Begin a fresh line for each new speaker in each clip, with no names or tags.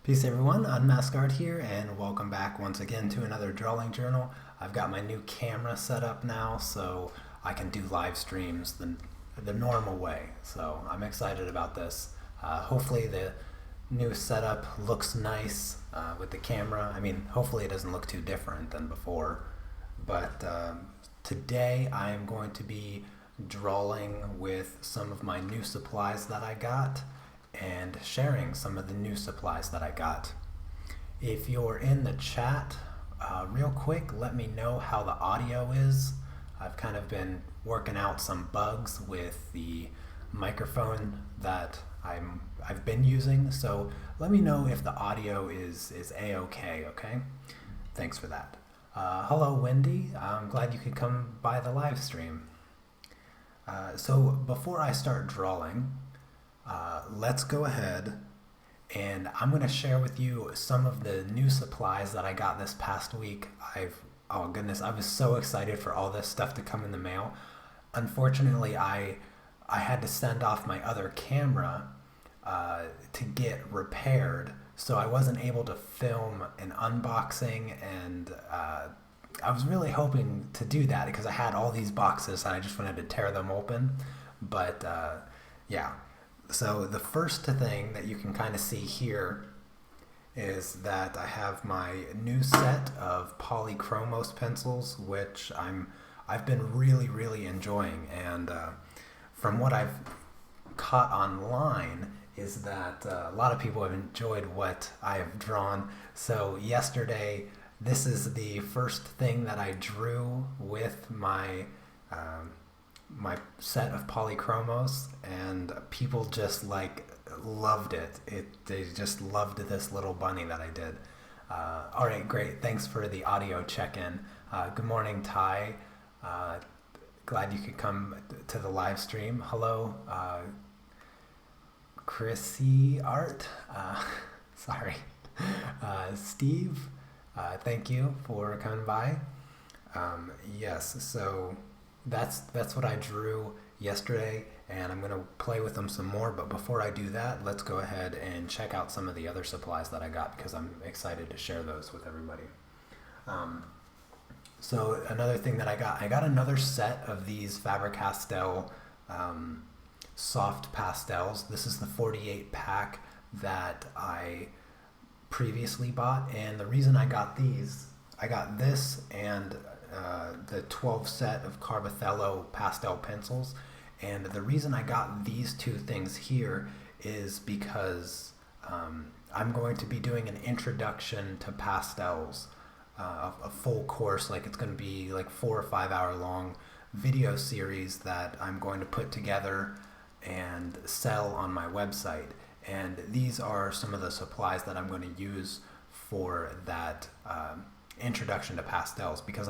Peace everyone, Unmask here, and welcome back once again to another drawing journal. I've got my new camera set up now, so I can do live streams the normal way. So I'm excited about this. Hopefully the new setup looks nice with the camera. I mean, hopefully it doesn't look too different than before. But today I am going to be drawing with some of my new supplies that I got and sharing some of the new supplies that I got. If you're in the chat, real quick, let me know how the audio is. I've kind of been working out some bugs with the microphone that I've been using, so let me know if the audio is a-okay, okay? Thanks for that. Hello, Wendy. I'm glad you could come by the live stream. So before I start drawing, let's go ahead and I'm going to share with you some of the new supplies that I got this past week. Oh goodness, I was so excited for all this stuff to come in the mail. Unfortunately, I had to send off my other camera to get repaired, so I wasn't able to film an unboxing, and I was really hoping to do that because I had all these boxes and I just wanted to tear them open, but yeah. So the first thing that you can kind of see here is that I have my new set of polychromos pencils, which I've been really enjoying, and from what I've caught online is that a lot of people have enjoyed what I have drawn. So yesterday, this is the first thing that I drew with my my set of polychromos, and people just loved it. They just loved this little bunny that I did. All right, great. Thanks for the audio check-in. Good morning, Ty. Glad you could come to the live stream. Hello, Chrissy Art. Sorry, Steve. Thank you for coming by. Yes, so that's what I drew yesterday, and I'm going to play with them some more. But before I do that, let's go ahead and check out some of the other supplies that I got, because I'm excited to share those with everybody. So another thing that I got another set of these faber-castell soft pastels. This is the 48 pack that I previously bought, and the reason I got this and the 12 set of carbothello pastel pencils, and the reason I got these two things here is because I'm going to be doing an introduction to pastels, a full course. It's going to be 4 or 5 hour long video series that I'm going to put together and sell on my website, and these are some of the supplies that I'm going to use for that introduction to pastels, because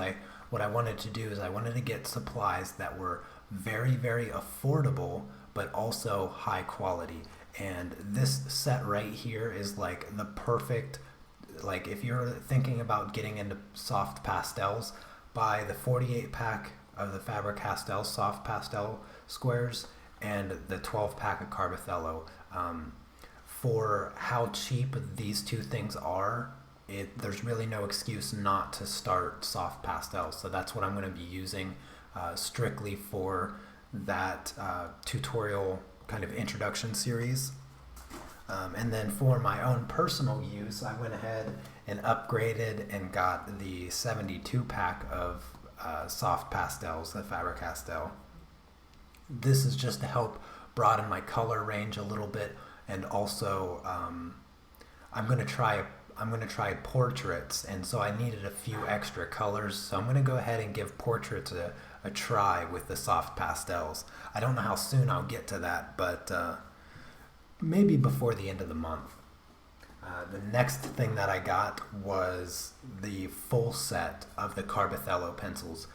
what I wanted to do is I wanted to get supplies that were very affordable but also high quality. And this set right here is the perfect, if you're thinking about getting into soft pastels, buy the 48 pack of the Faber-Castell soft pastel squares and the 12 pack of carbothello. For how cheap these two things are, there's really no excuse not to start soft pastels. So that's what I'm going to be using strictly for that tutorial kind of introduction series. And then for my own personal use, I went ahead and upgraded and got the 72 pack of soft pastels, the Faber-Castell. This is just to help broaden my color range a little bit, and also I'm going to try portraits, and so I needed a few extra colors, so I'm going to go ahead and give portraits a try with the soft pastels. I don't know how soon I'll get to that, but maybe before the end of the month. The next thing that I got was the full set of the carbothello pencils.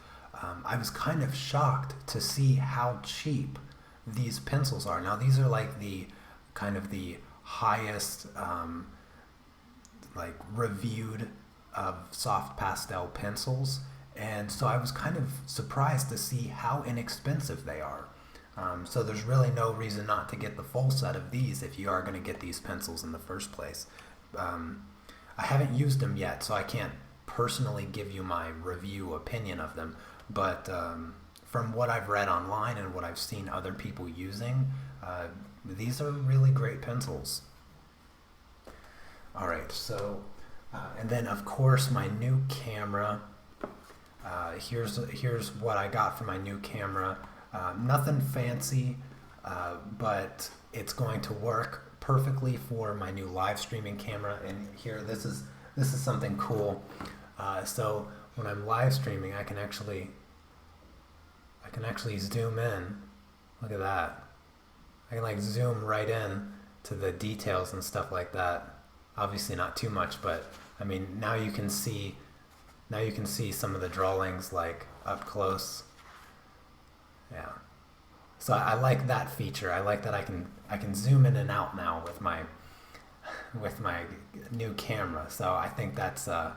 I was kind of shocked to see how cheap these pencils are. Now these are the kind of the highest reviewed of soft pastel pencils, and so I was kind of surprised to see how inexpensive they are. So there's really no reason not to get the full set of these if you are going to get these pencils in the first place. I haven't used them yet, so I can't personally give you my review opinion of them. But from what I've read online and what I've seen other people using, these are really great pencils. All right, so and then of course my new camera. Here's what I got for my new camera. Nothing fancy, but it's going to work perfectly for my new live streaming camera. And here, this is something cool. So when I'm live streaming, I can actually zoom in. Look at that. I can like zoom right in to the details and stuff like that. Obviously not too much, but I mean now you can see some of the drawings like up close. Yeah. So I like that feature. I like that I can zoom in and out now with my new camera. So I think that's a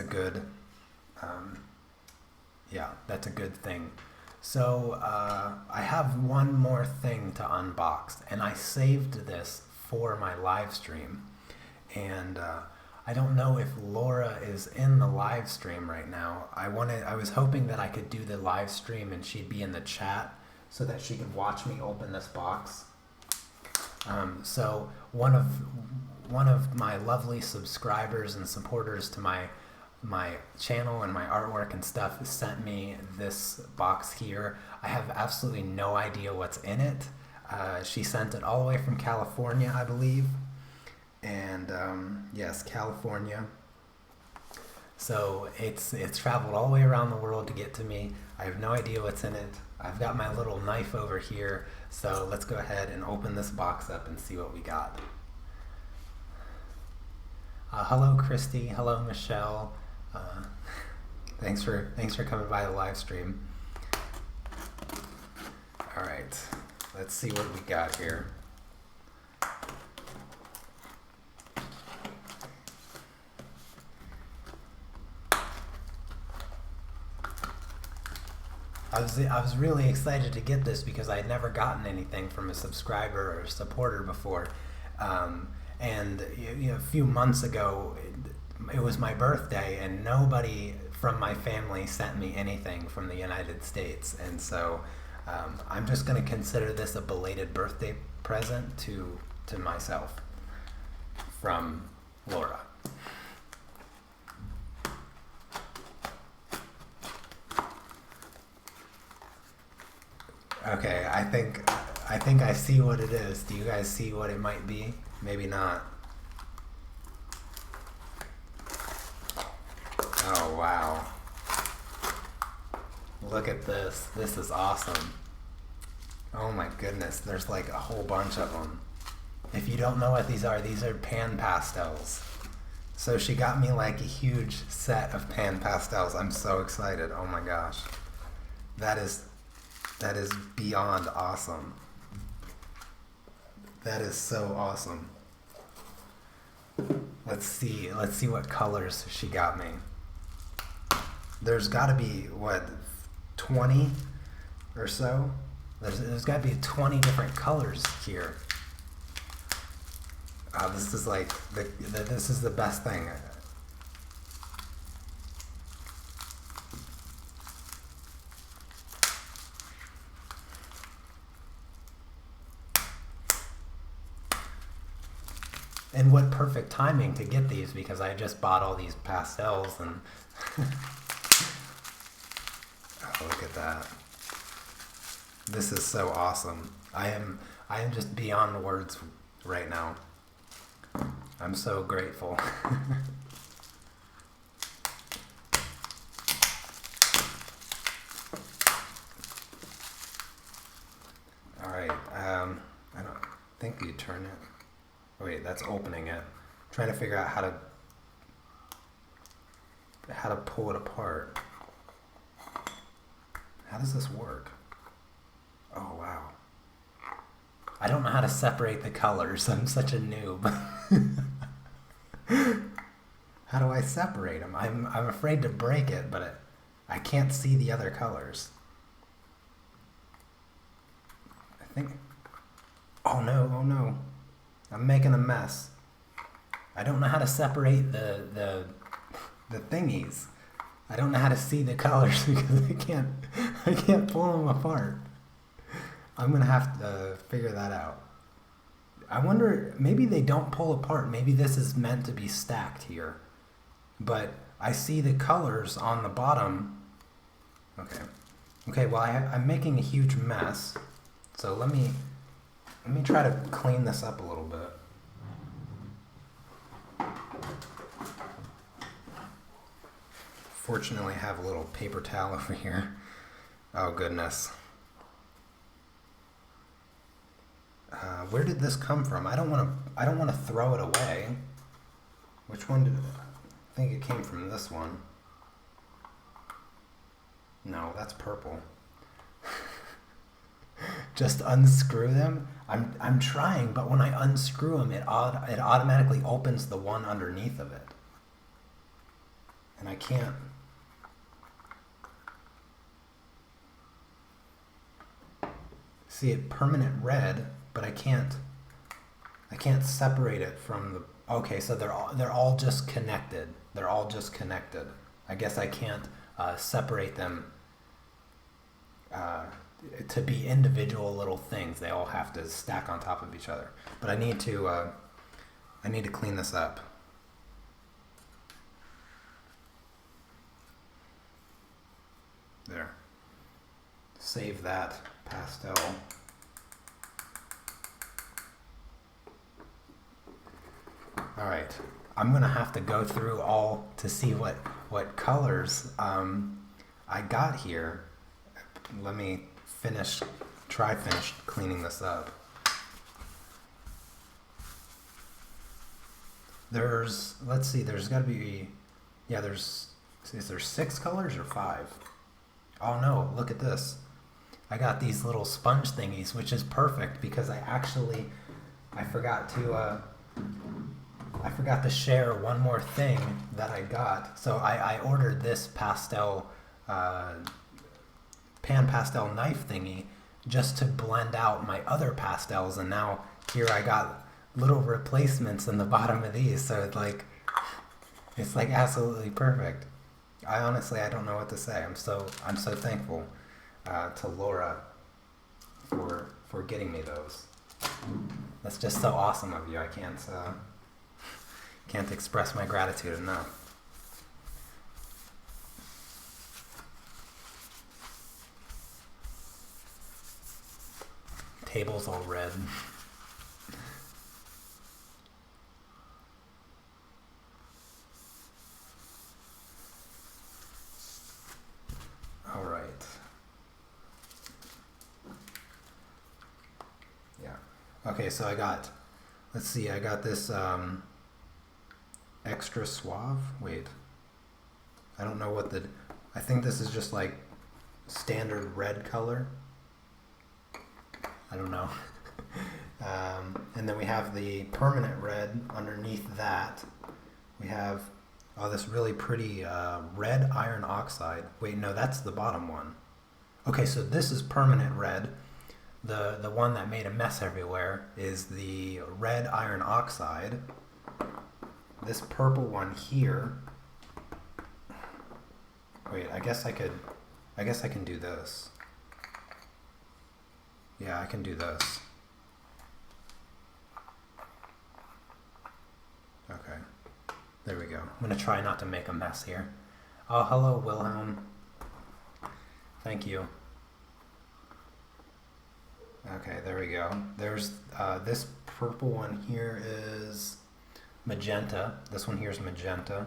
good that's a good thing. So I have one more thing to unbox, and I saved this for my live stream, and I don't know if Laura is in the live stream right now. I was hoping that I could do the live stream and she'd be in the chat so that she could watch me open this box. So one of my lovely subscribers and supporters to my channel and my artwork and stuff sent me this box here. I have absolutely no idea what's in it. She sent it all the way from California, I believe. And yes, California. So it's traveled all the way around the world to get to me. I have no idea what's in it. I've got my little knife over here. So let's go ahead and open this box up and see what we got. Hello, Christy. Hello, Michelle. Thanks for coming by the live stream. All right, let's see what we got here. I was really excited to get this because I had never gotten anything from a subscriber or supporter before. And a few months ago, it was my birthday, and nobody from my family sent me anything from the United States. And so I'm just going to consider this a belated birthday present to myself from Laura. Okay, I think I see what it is. Do you guys see what it might be? Maybe not. Oh, wow. Look at this. This is awesome. Oh my goodness, there's like a whole bunch of them. If you don't know what these are pan pastels. So she got me like a huge set of pan pastels. I'm so excited. Oh my gosh. That is beyond awesome. That is so awesome. Let's see what colors she got me. There's got to be, what, 20 or so? There's got to be 20 different colors here. This is like, this is the best thing. And what perfect timing to get these, because I just bought all these pastels and oh, look at that. This is so awesome. I am just beyond words right now. I'm so grateful. All right, I don't think you turn it. Wait, that's opening it. I'm trying to figure out how to pull it apart. How does this work? Oh, wow. I don't know how to separate the colors. I'm such a noob. How do I separate them? I'm afraid to break it, but I can't see the other colors. I think... Oh no, oh no. I'm making a mess. I don't know how to separate the thingies. I don't know how to see the colors because I can't pull them apart. I'm gonna have to figure that out. I wonder, maybe they don't pull apart. Maybe this is meant to be stacked here. But I see the colors on the bottom. Okay. Okay, well I'm making a huge mess. So let me try to clean this up a little bit. Fortunately, I have a little paper towel over here. Oh goodness. Where did this come from? I don't want to throw it away. Which one did it? I think it came from this one. No, that's purple. Just unscrew them. I'm trying, but when I unscrew them, it automatically opens the one underneath of it, and I can't. See it permanent red, but I can't separate it from the. Okay, so they're all just connected. They're all just connected. I guess I can't separate them to be individual little things. They all have to stack on top of each other. But I need to clean this up. There. Save that pastel. All right, I'm gonna have to go through all to see what colors I got here. Let me finish cleaning this up. Let's see, there's gotta be, yeah, is there 6 colors or 5? Oh no, look at this. I got these little sponge thingies, which is perfect because I forgot to share one more thing that I got. So I ordered this pastel, pan pastel knife thingy just to blend out my other pastels, and now here I got little replacements in the bottom of these, so it's like absolutely perfect. I don't know what to say. I'm so thankful to Laura for getting me those. That's just so awesome of you. I can't express my gratitude enough. Table's all red. All right. Yeah. Okay, so I got this extra suave. Wait. I don't know I think this is just like standard red color. I don't know. And then we have the permanent red underneath that. We have this really pretty red iron oxide. Wait, no, that's the bottom one. Okay, so this is permanent red. The one that made a mess everywhere is the red iron oxide. This purple one here. Wait, I guess I can do this. Yeah, I can do this. Okay. There we go. I'm going to try not to make a mess here. Oh, hello, Wilhelm. Thank you. Okay, there we go. There's this purple one here is magenta. This one here is magenta.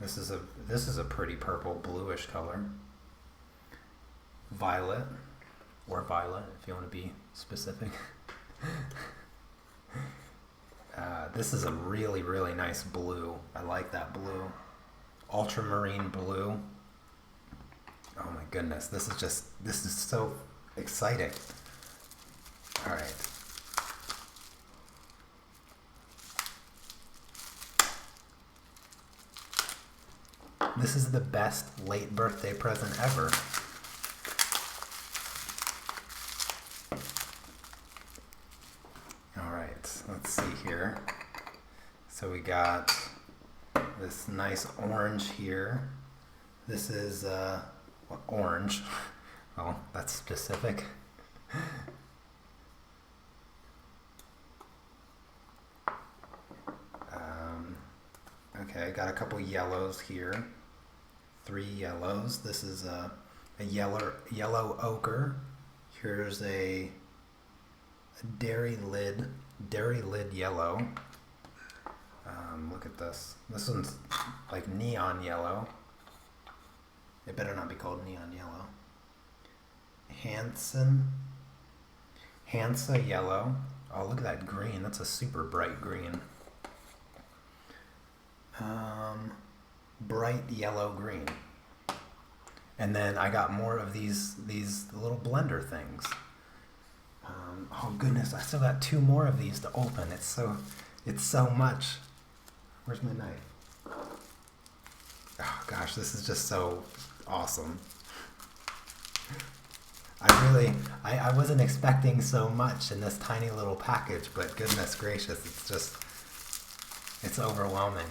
This is a pretty purple bluish color. Violet. Or violet, if you want to be specific. This is a really, really nice blue. I like that blue. Ultramarine blue. Oh my goodness, this is so exciting. All right. This is the best late birthday present ever. so we got this nice orange here. This is orange. Well, that's specific. Okay, got a couple yellows here. 3 yellows. This is a yellow ochre. Here's a dairy lid yellow. Look at this. This one's like neon yellow. It better not be called neon yellow. Hansa yellow. Oh, look at that green. That's a super bright green. Bright yellow green. And then I got more of these little blender things. Oh goodness, I still got 2 more of these to open. It's so much. Where's my knife? Oh gosh, this is just so awesome. I wasn't expecting so much in this tiny little package, but goodness gracious, it's overwhelming.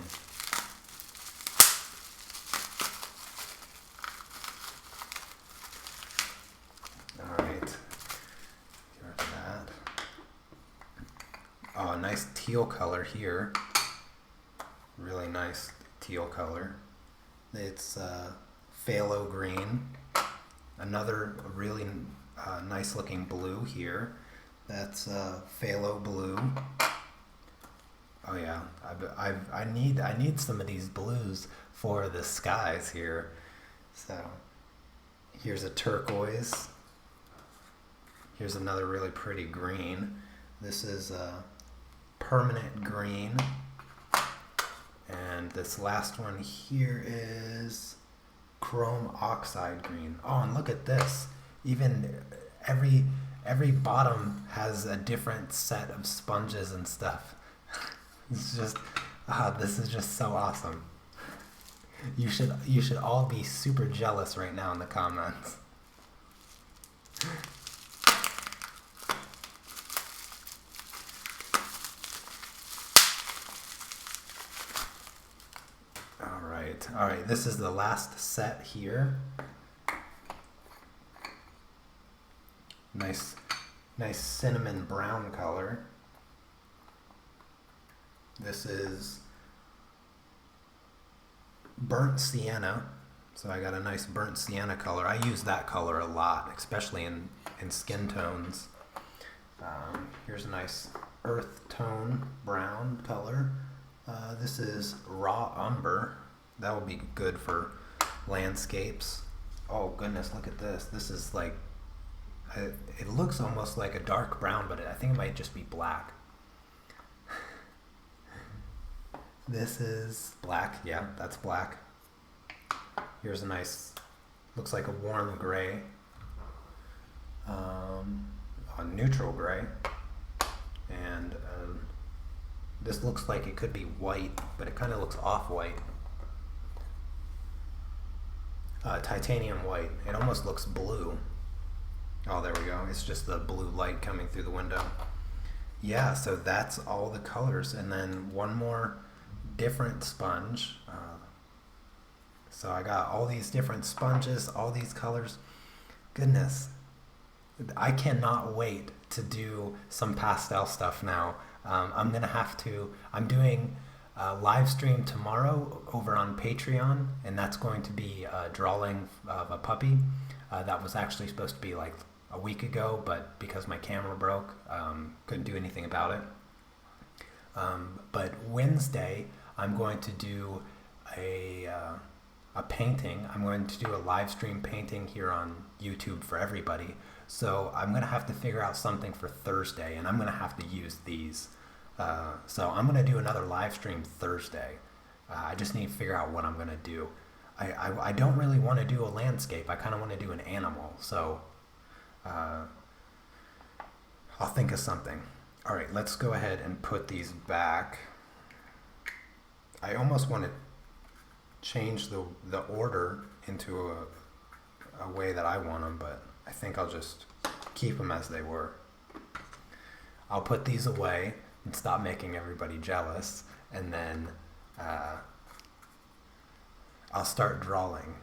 Oh, nice teal color here. Really nice teal color. It's phthalo green. Another really nice looking blue here. That's phthalo blue. Oh yeah, I need some of these blues for the skies here. So here's a turquoise. Here's another really pretty green. This is permanent green, and this last one here is chrome oxide green. Oh, and look at this. Even every bottom has a different set of sponges and stuff. It's just this is just so awesome. You should all be super jealous right now in the comments. All right, this is the last set here. Nice cinnamon brown color. This is burnt sienna. So I got a nice burnt sienna color. I use that color a lot, especially in skin tones. Here's a nice earth tone brown color. This is raw umber. That would be good for landscapes. Oh goodness, look at this. This is like, it looks almost like a dark brown, but I think it might just be black. This is black. Yeah, that's black. Here's a nice, looks like a warm gray. A neutral gray. And this looks like it could be white, but it kind of looks off-white. Titanium white. It almost looks blue. Oh, there we go. It's just the blue light coming through the window. Yeah, so that's all the colors. And then one more different sponge. So I got all these different sponges, all these colors. Goodness. I cannot wait to do some pastel stuff now. I'm doing a live stream tomorrow over on Patreon, and that's going to be a drawing of a puppy. That was actually supposed to be like a week ago, but because my camera broke, couldn't do anything about it. But Wednesday, I'm going to do a painting. I'm going to do a live stream painting here on YouTube for everybody. So I'm going to have to figure out something for Thursday, and I'm going to have to use these. So I'm going to do another live stream Thursday. I just need to figure out what I'm going to do. I don't really want to do a landscape. I kind of want to do an animal. So I'll think of something. All right, let's go ahead and put these back. I almost want to change the order into a way that I want them, but I think I'll just keep them as they were. I'll put these away and stop making everybody jealous, and then I'll start drawing.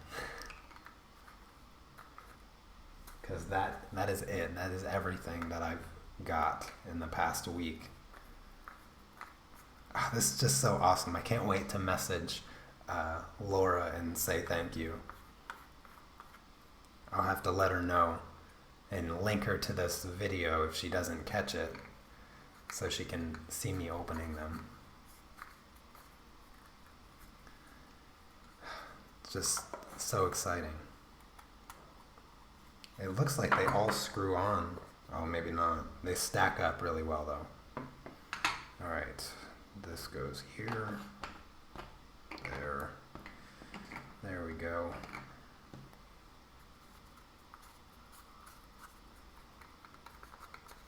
Because that is it. That is everything that I've got in the past week. This is just so awesome. I can't wait to message Laura and say thank you. I'll have to let her know and link her to this video if she doesn't catch it, so she can see me opening them. It's just so exciting. It looks like they all screw on. Oh, maybe not. They stack up really well though. Alright, this goes here. There we go.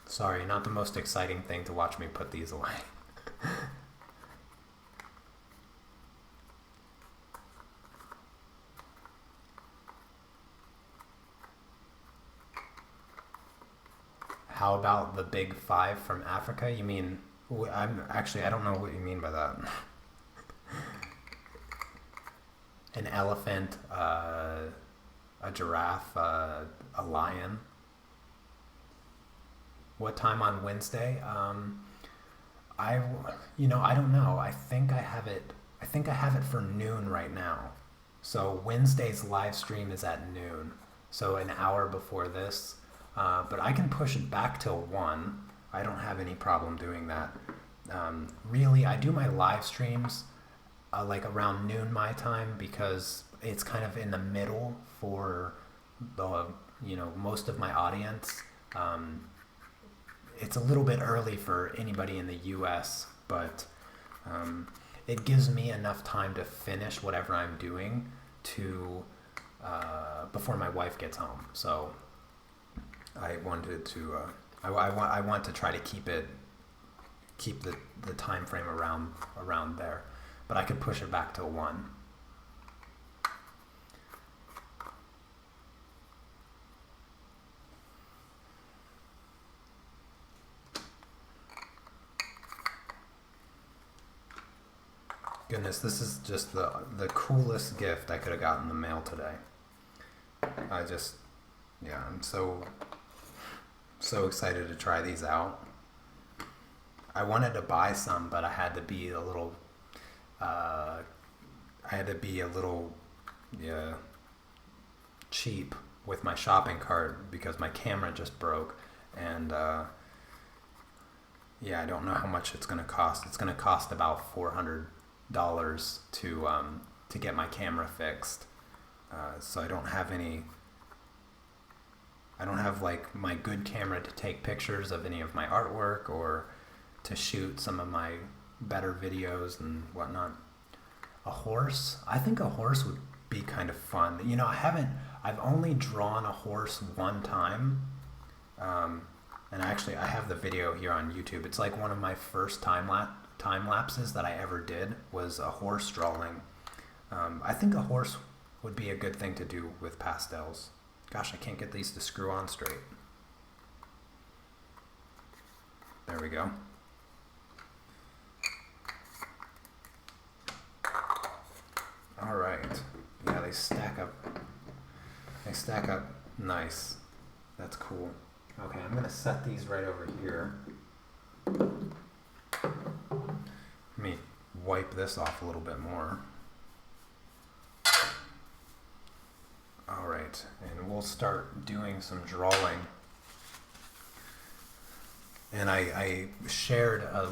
Sorry, not the most exciting thing to watch me put these away. How about the big five from Africa? You mean, I don't know what you mean by that. An elephant, a giraffe, a lion. What time on Wednesday? I don't know. I think I have it for noon right now. So Wednesday's live stream is at noon. So an hour before this. But I can push it back till 1. I don't have any problem doing that. Really, I do my live streams like around noon my time, because it's kind of in the middle for the most of my audience. It's a little bit early for anybody in the US, but it gives me enough time to finish whatever I'm doing to before my wife gets home. So I wanted to I want to try to keep the time frame around there, but I could push it back to 1. Goodness, this is just the coolest gift I could have gotten in the mail today. I'm so excited to try these out. I wanted to buy some, but I had to be a little cheap with my shopping cart because my camera just broke, and I don't know how much it's going to cost. It's going to cost about $400 to get my camera fixed. So I don't have like my good camera to take pictures of any of my artwork or to shoot some of my better videos and whatnot. A horse? I think a horse would be kind of fun. I've only drawn a horse one time. And actually I have the video here on YouTube. It's like one of my first time lapses that I ever did was a horse drawing. I think a horse would be a good thing to do with pastels. Gosh, I can't get these to screw on straight. There we go. All right. Yeah, they stack up. They stack up nice. That's cool. Okay, I'm gonna set these right over here. Let me wipe this off a little bit more. All right, and we'll start doing some drawing. And I shared a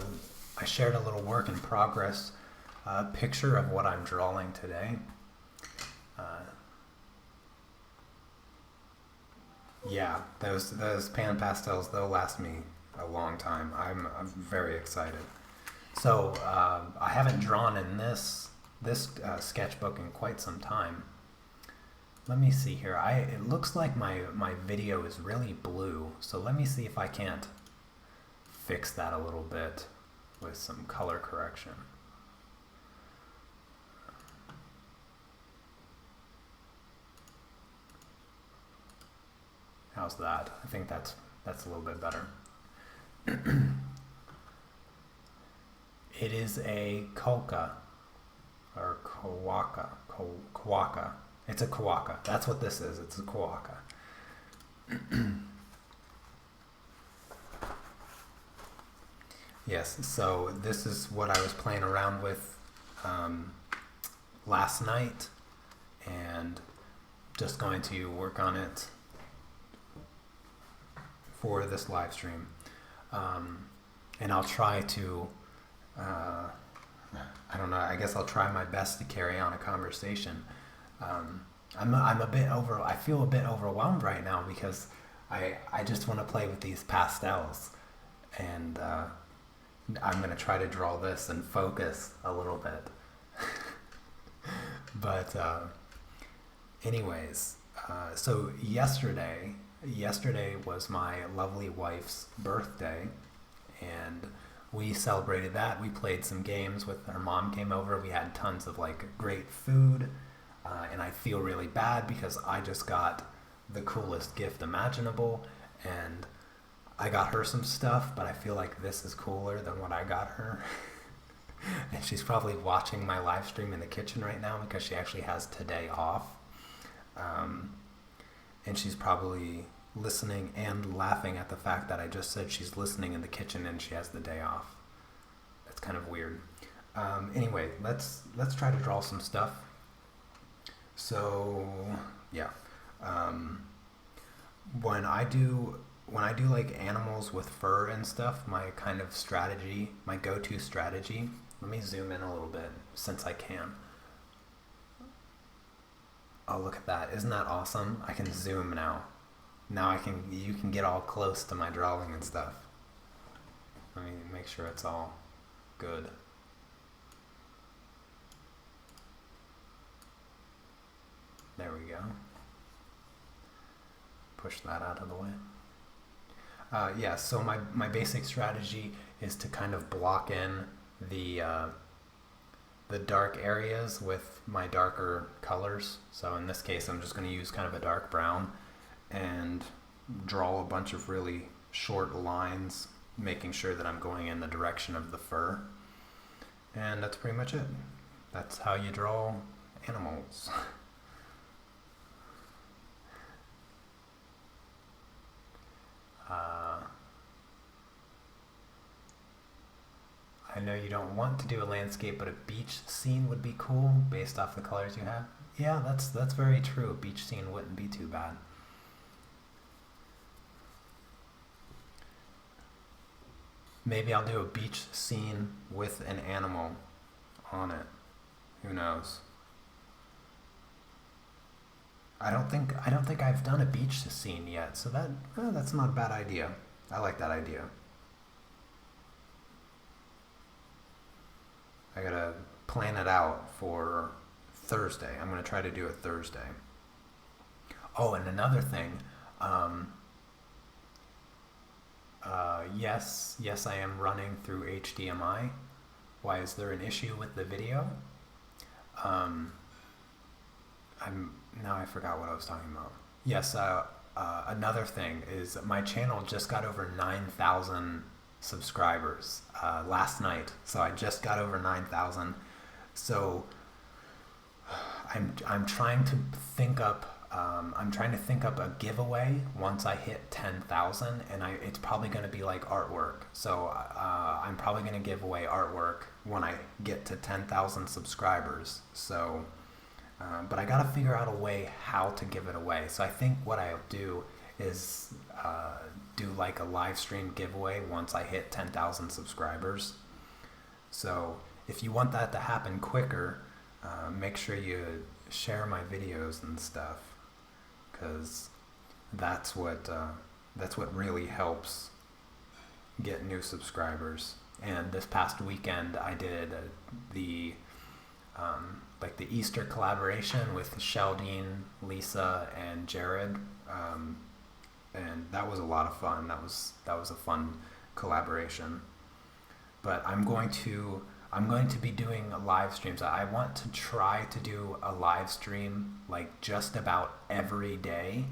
little work in progress picture of what I'm drawing today. Yeah, those pan pastels, they'll last me a long time. I'm very excited. So I haven't drawn in this sketchbook in quite some time. Let me see here. It looks like my video is really blue, so let me see if I can't fix that a little bit with some color correction. How's that? I think that's a little bit better. It is a quokka or quokka. It's a quokka. That's what this is. It's a quokka. Yes, so this is what I was playing around with last night, and just going to work on it for this live stream. And I'll try to, I don't know, I guess I'll try my best to carry on a conversation. I feel a bit overwhelmed right now because I just want to play with these pastels, and I'm going to try to draw this and focus a little bit. But anyways, so yesterday was my lovely wife's birthday, and we celebrated that. We played some games with her mom came over. We had tons of like great food, and I feel really bad because I just got the coolest gift imaginable, and I got her some stuff, but I feel like this is cooler than what I got her. And she's probably watching my live stream in the kitchen right now because she actually has today off. And she's probably listening and laughing at the fact that I just said she's listening in the kitchen and she has the day off. That's kind of weird. Anyway, let's try to draw some stuff. So yeah, when I do like animals with fur and stuff, my kind of strategy, my go-to strategy. Let me zoom in a little bit since I can. Oh, look at that. Isn't that awesome? I can zoom now. Now you can get all close to my drawing and stuff. Let me make sure it's all good. There we go. Push that out of the way. Yeah, so my basic strategy is to kind of block in the dark areas with my darker colors. So in this case, I'm just going to use kind of a dark brown and draw a bunch of really short lines, making sure that I'm going in the direction of the fur. And that's pretty much it. That's how you draw animals. I know you don't want to do a landscape, but a beach scene would be cool based off the colors you have. Yeah, that's very true. A beach scene wouldn't be too bad. Maybe I'll do a beach scene with an animal on it. Who knows? I don't think I've done a beach scene yet, so that's not a bad idea. I like that idea. I gotta plan it out for Thursday. I'm gonna try to do it Thursday. Oh, and another thing. Yes, I am running through HDMI. Why is there an issue with the video? I forgot what I was talking about. Yes, another thing is my channel just got over 9,000 subscribers last night. So I just got over 9,000. So I'm trying to think up a giveaway once I hit 10,000, and it's probably going to be like artwork. So I'm probably going to give away artwork when I get to 10,000 subscribers. So, but I got to figure out a way how to give it away. So I think what I'll do is do like a live stream giveaway once I hit 10,000 subscribers. So if you want that to happen quicker, make sure you share my videos and stuff, because that's what really helps get new subscribers. And this past weekend I did the Easter collaboration with Sheldine, Lisa, and Jared, and that was a lot of fun. That was a fun collaboration. But I'm going to be doing live streams. I want to try to do a live stream like just about every day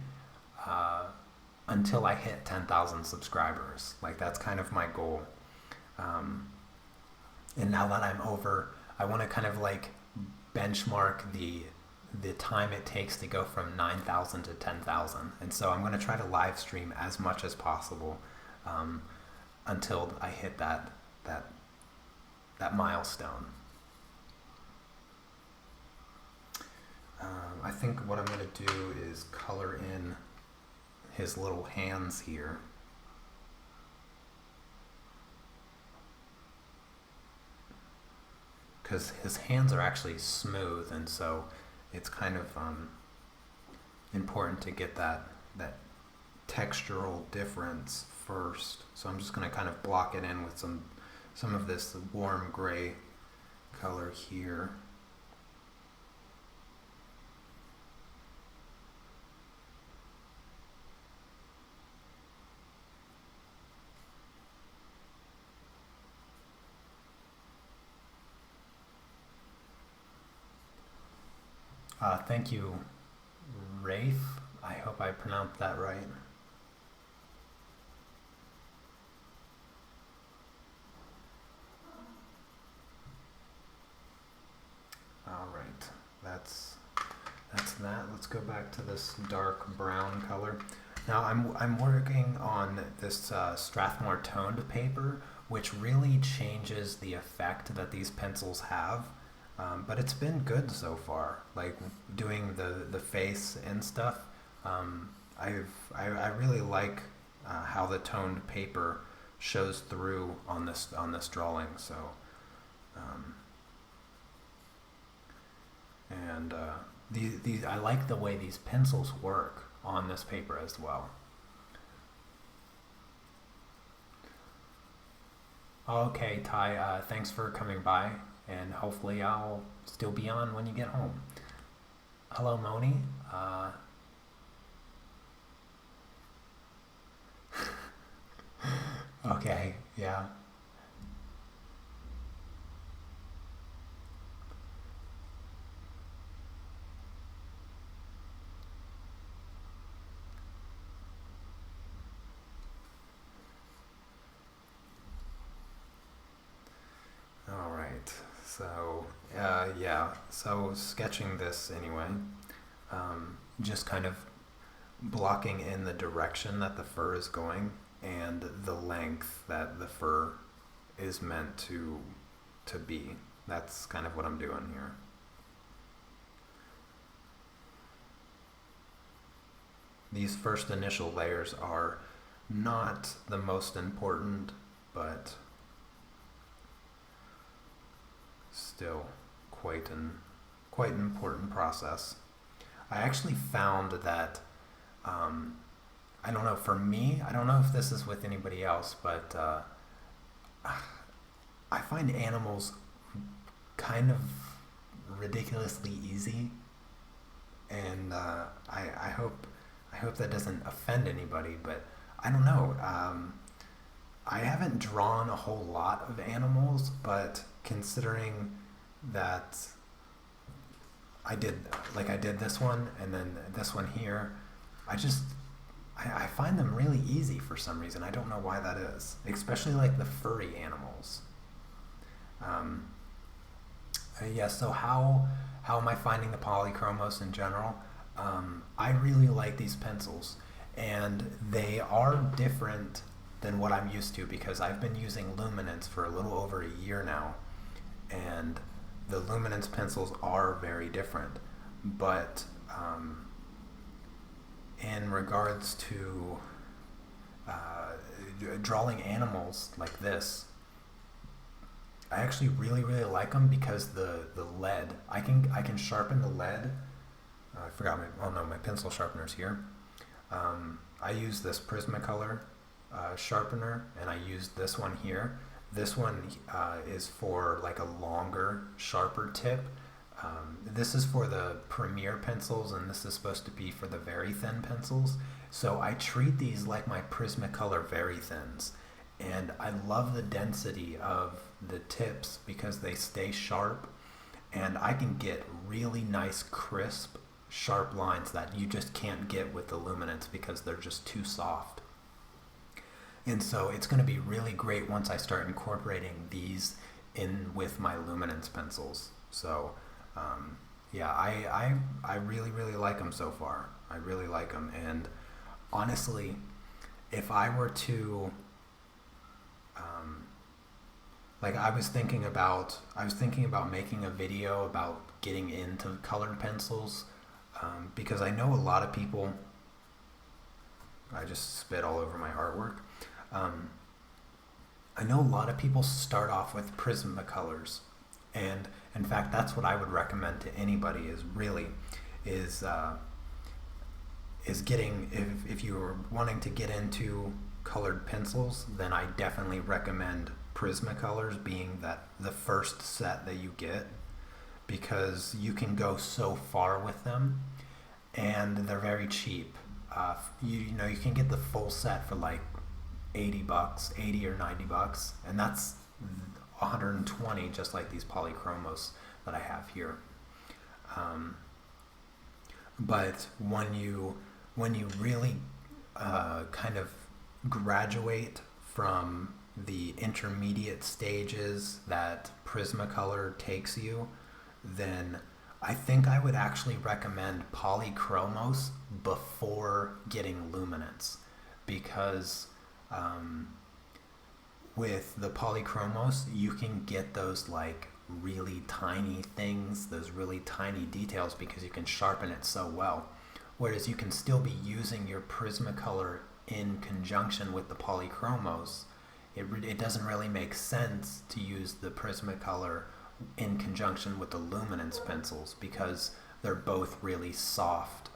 until I hit 10,000 subscribers. Like that's kind of my goal. And now that I'm over, I want to kind of like benchmark the time it takes to go from 9,000 to 10,000. And so I'm going to try to live stream as much as possible until I hit that milestone. I think what I'm going to do is color in his little hands here. Because his hands are actually smooth, and so it's kind of important to get that textural difference first. So I'm just going to kind of block it in with some of this warm gray color here. Thank you, Rafe. I hope I pronounced that right. All right, that's that. Let's go back to this dark brown color. Now I'm working on this Strathmore toned paper, which really changes the effect that these pencils have. But it's been good so far. Like doing the face and stuff. I really like how the toned paper shows through on this drawing. So, these I like the way these pencils work on this paper as well. Okay, Ty. Thanks for coming by. And hopefully I'll still be on when you get home. Hello, Moni. Okay, yeah. All right. So, yeah, so sketching this anyway, just kind of blocking in the direction that the fur is going and the length that the fur is meant to be. That's kind of what I'm doing here. These first initial layers are not the most important, but still quite an important process. I actually found that I don't know, for me, I don't know if this is with anybody else, but I find animals kind of ridiculously easy, and I hope that doesn't offend anybody, but I don't know. I haven't drawn a whole lot of animals, but considering that I did this one and then this one here, I find them really easy for some reason. I don't know why that is, especially like the furry animals. Yeah, so how am I finding the polychromos in general? I really like these pencils, and they are different than what I'm used to because I've been using luminance for a little over a year now, and the luminance pencils are very different. But in regards to drawing animals like this, I actually really like them because the lead, I can sharpen the lead. I forgot my pencil sharpener's here. I use this Prismacolor sharpener, and I use this one here. This one is for like a longer, sharper tip. This is for the Premier pencils, and this is supposed to be for the very thin pencils. So I treat these like my Prismacolor very thins, and I love the density of the tips because they stay sharp, and I can get really nice, crisp, sharp lines that you just can't get with the luminance because they're just too soft. And so it's going to be really great once I start incorporating these in with my luminance pencils. So yeah, I really, really like them so far. I really like them. And honestly, if I were to, like I was thinking about making a video about getting into colored pencils, because I know a lot of people, I just spit all over my artwork. I know a lot of people start off with Prismacolors, and in fact, that's what I would recommend to anybody. Is getting, if you're wanting to get into colored pencils, then I definitely recommend Prismacolors being the first set that you get, because you can go so far with them, and they're very cheap. You know, you can get the full set for like $80, 80 or $90, and that's 120, just like these polychromos that I have here. But when you really kind of graduate from the intermediate stages that Prismacolor takes you, then I think I would actually recommend polychromos before getting luminance, because with the polychromos you can get those like really tiny things, those really tiny details, because you can sharpen it so well, whereas you can still be using your Prismacolor in conjunction with the polychromos. It doesn't really make sense to use the Prismacolor in conjunction with the luminance pencils, because they're both really soft,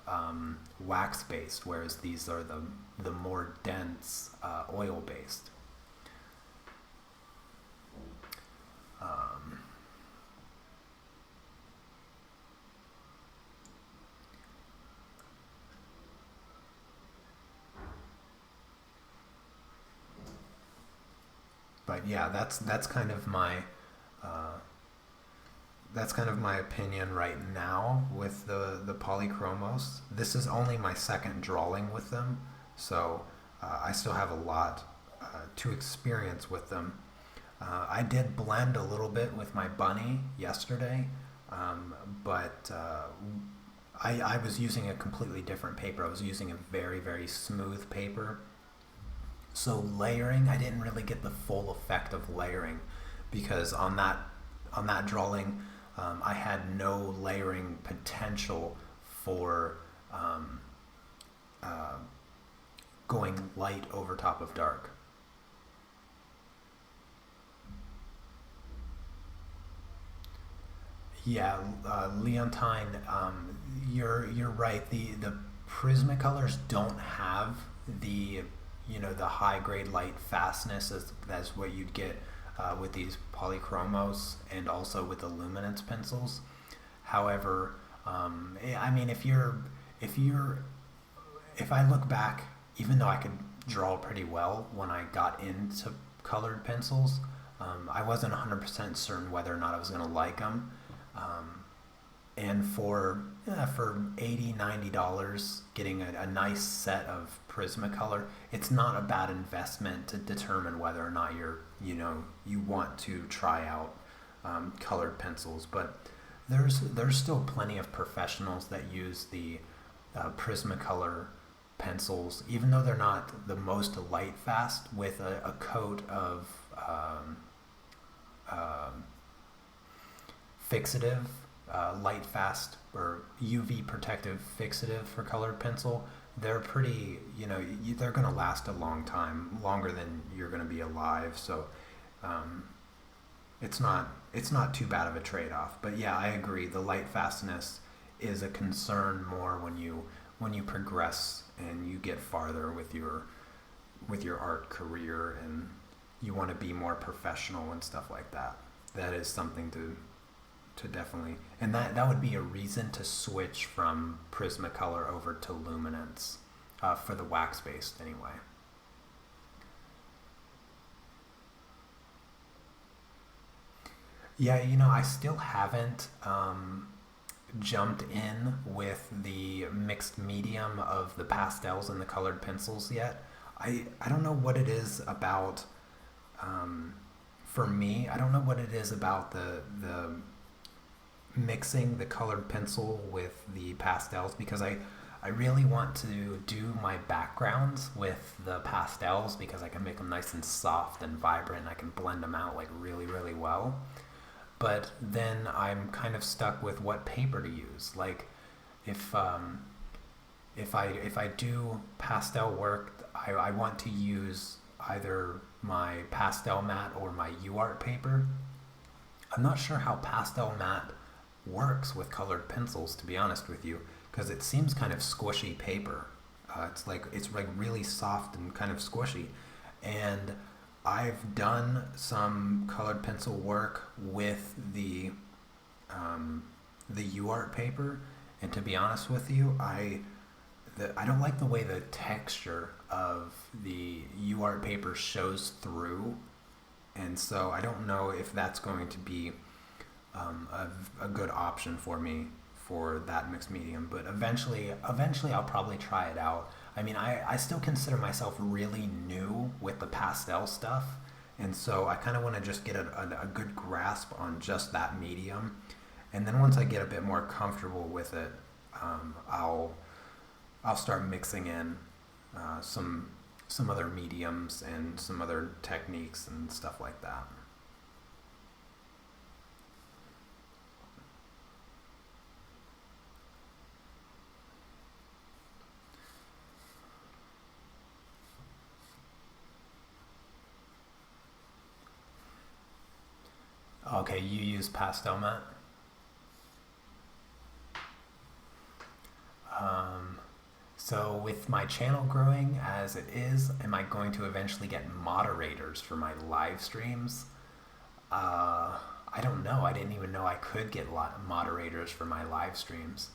wax based, whereas these are the more dense, oil based. But yeah, that's kind of my opinion right now with the polychromos. This is only my second drawing with them, so I still have a lot to experience with them. I did blend a little bit with my bunny yesterday, but I was using a completely different paper. I was using a very, very smooth paper. So layering, I didn't really get the full effect of layering, because on that drawing, I had no layering potential for going light over top of dark. Yeah, Leontine, you're right. The Prismacolors don't have the the high grade light fastness as what you'd get with these polychromos, and also with the luminance pencils. However, I mean, if I look back, even though I could draw pretty well when I got into colored pencils, I wasn't 100% certain whether or not I was going to like them. And for $80-$90, getting a nice set of Prismacolor, it's not a bad investment to determine whether or not you want to try out colored pencils. But there's still plenty of professionals that use the Prismacolor pencils, even though they're not the most light fast, with a coat of fixative, light fast or UV protective fixative for colored pencil. They're pretty, they're going to last a long time, longer than you're going to be alive. So it's not too bad of a trade-off. But yeah, I agree. The light fastness is a concern more when you progress and you get farther with your art career, and you want to be more professional and stuff like that. That is something to definitely, and that would be a reason to switch from Prismacolor over to luminance, for the wax based anyway. Yeah, I still haven't jumped in with the mixed medium of the pastels and the colored pencils yet. I don't know what it is about for me, I don't know what it is about the mixing the colored pencil with the pastels, because I really want to do my backgrounds with the pastels because I can make them nice and soft and vibrant. I can blend them out like really, really well. But then I'm kind of stuck with what paper to use. Like if if I do pastel work, I want to use either my pastel mat or my UArt paper. I'm not sure how pastel mat works with colored pencils, to be honest with you, because it seems kind of squishy paper. It's like really soft and kind of squishy. And I've done some colored pencil work with the UArt paper, and to be honest with you, I don't like the way the texture of the UArt paper shows through, and so I don't know if that's going to be a good option for me for that mixed medium. But eventually I'll probably try it out. I mean, I still consider myself really new with the pastel stuff, and so I kind of want to just get a good grasp on just that medium, and then once I get a bit more comfortable with it, I'll start mixing in some other mediums and some other techniques and stuff like that. Okay, you use pastel mat. Um, so with my channel growing as it is, am I going to eventually get moderators for my live streams? I don't know. I didn't even know I could get moderators for my live streams.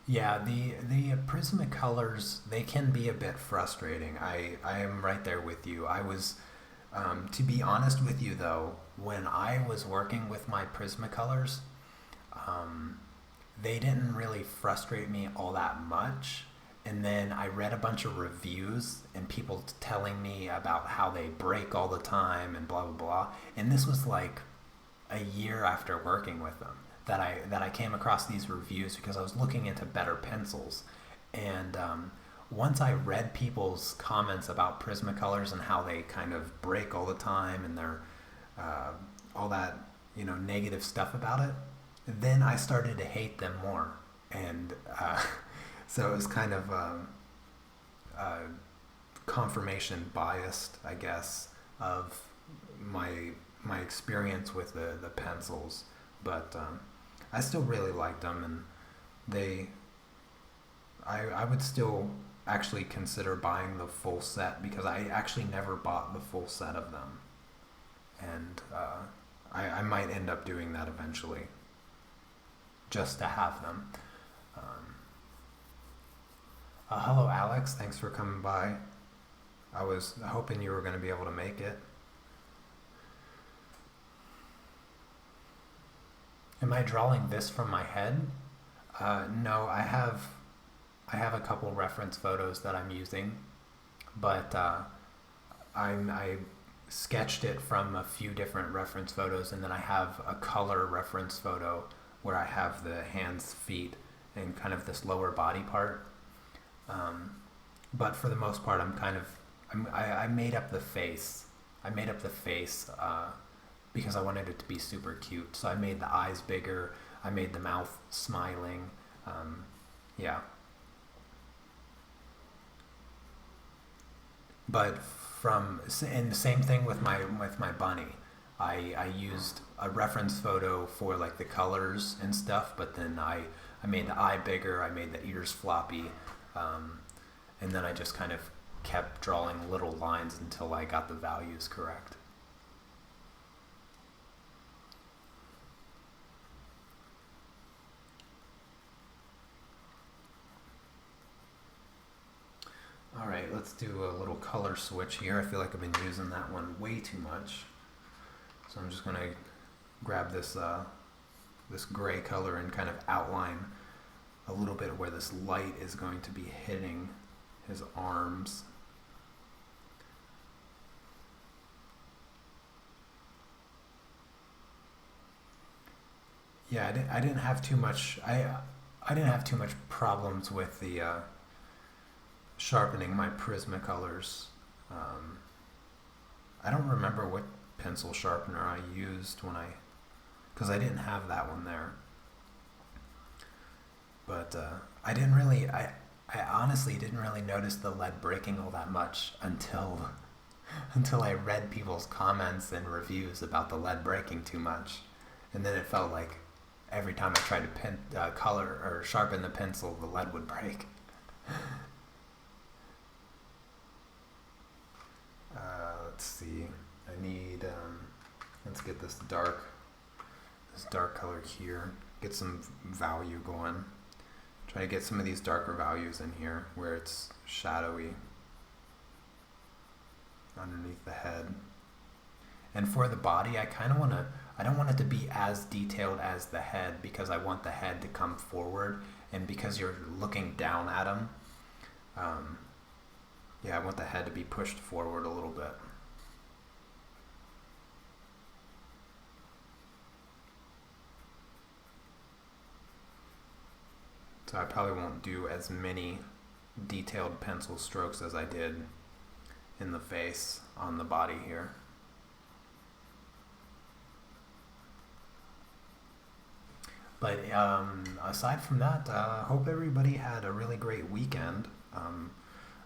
Yeah, the Prismacolors, they can be a bit frustrating. I am right there with you. To be honest with you though, when I was working with my Prismacolors, um, they didn't really frustrate me all that much. And then I read a bunch of reviews and people telling me about how they break all the time and blah blah blah. And this was like a year after working with them that I came across these reviews because I was looking into better pencils, and once I read people's comments about Prismacolors and how they kind of break all the time and they're uh, all that negative stuff about it, then I started to hate them more, and so it was kind of uh, confirmation biased, I guess, of my experience with the pencils, but I still really liked them, and they I would still actually consider buying the full set because I actually never bought the full set of them, and I might end up doing that eventually just to have them. Um, Hello, Alex. Thanks for coming by. I was hoping you were going to be able to make it. Am I drawing this from my head? No, I have a couple reference photos that I'm using, but I sketched it from a few different reference photos, and then I have a color reference photo where I have the hands, feet, and kind of this lower body part. Um, but for the most part, I made up the face. I made up the face because I wanted it to be super cute. So I made the eyes bigger. I made the mouth smiling. Yeah. But and the same thing with my bunny. I used a reference photo for like the colors and stuff, but then I made the eye bigger. I made the ears floppy, um, and then I just kind of kept drawing little lines until I got the values correct. All right, let's do a little color switch here. I feel like I've been using that one way too much. So I'm just gonna grab this gray color and kind of outline a little bit where this light is going to be hitting his arms. Yeah, I didn't have too much. I didn't have too much problems with the sharpening my Prismacolors. Um, I don't remember what pencil sharpener I used because I didn't have that one there. But I didn't really, I honestly didn't really notice the lead breaking all that much until I read people's comments and reviews about the lead breaking too much, and then it felt like every time I tried to color or sharpen the pencil, the lead would break. Let's see. I need. Let's get this dark color here. Get some value going. Try to get some of these darker values in here where it's shadowy underneath the head. And for the body, I don't want it to be as detailed as the head because I want the head to come forward, and because you're looking down at him, yeah, I want the head to be pushed forward a little bit. So I probably won't do as many detailed pencil strokes as I did in the face on the body here. But aside from that, hope everybody had a really great weekend.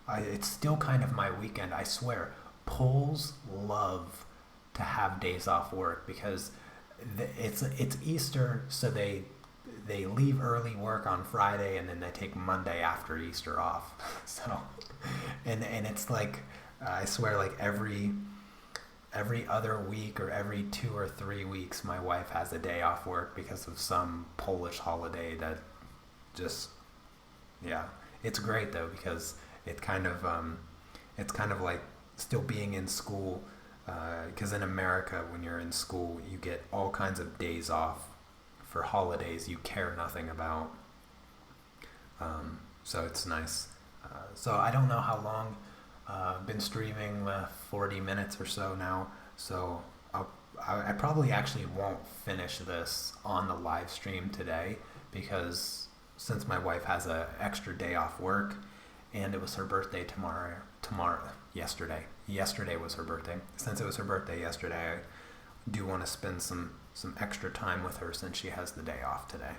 It's still kind of my weekend. I swear, Poles love to have days off work because it's Easter, so they leave early work on Friday and then they take Monday after Easter off. So, and it's like, I swear, like every other week or every 2 or 3 weeks, my wife has a day off work because of some Polish holiday that just, yeah, it's great though because it's kind of like still being in school, because in America, when you're in school, you get all kinds of days off for holidays you care nothing about. So it's nice. So I don't know how long. I've been streaming 40 minutes or so now, so I probably actually won't finish this on the live stream today because since my wife has an extra day off work and it was her birthday yesterday was her birthday. Since it was her birthday yesterday, I do want to spend some extra time with her since she has the day off today.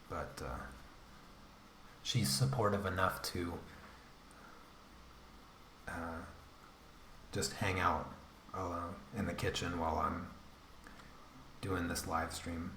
But she's supportive enough to just hang out in the kitchen while I'm doing this live stream.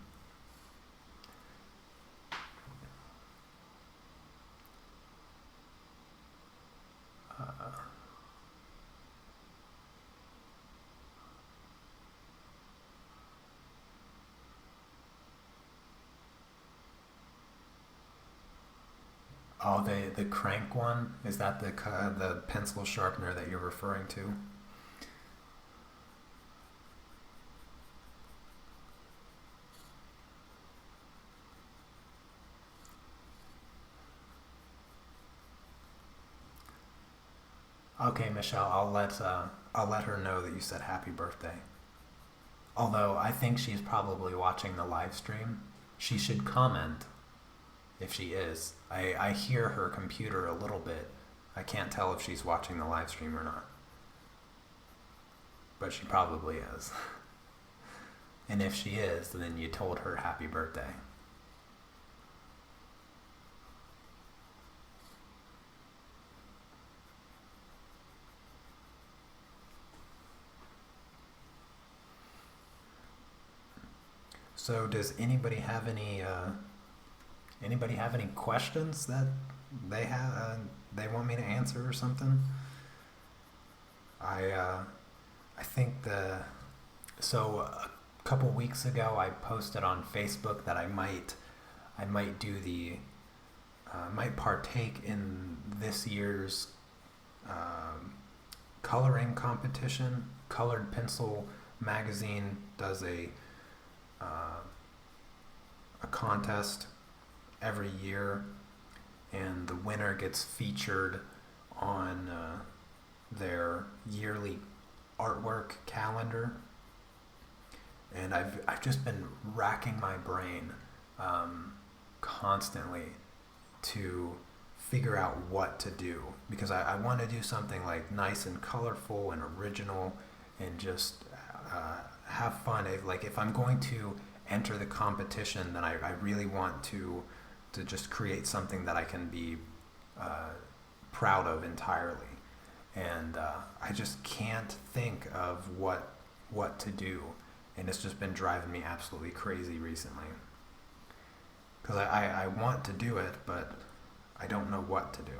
Oh, the crank one? Is that the pencil sharpener that you're referring to? Okay, Michelle, I'll let her know that you said happy birthday. Although I think she's probably watching the live stream. She should comment if she is. I hear her computer a little bit. I can't tell if she's watching the live stream or not. But she probably is. And if she is, then you told her happy birthday. So does anybody have any questions that they want me to answer or something? I think so a couple weeks ago I posted on Facebook that I might might partake in this year's coloring competition. Colored Pencil magazine does a contest every year, and the winner gets featured on their yearly artwork calendar. And I've just been racking my brain constantly to figure out what to do, because I want to do something like nice and colorful and original and just have fun. Like if I'm going to enter the competition, then I really want to just create something that I can be proud of entirely. And I just can't think of what to do, and it's just been driving me absolutely crazy recently. Because I want to do it, but I don't know what to do.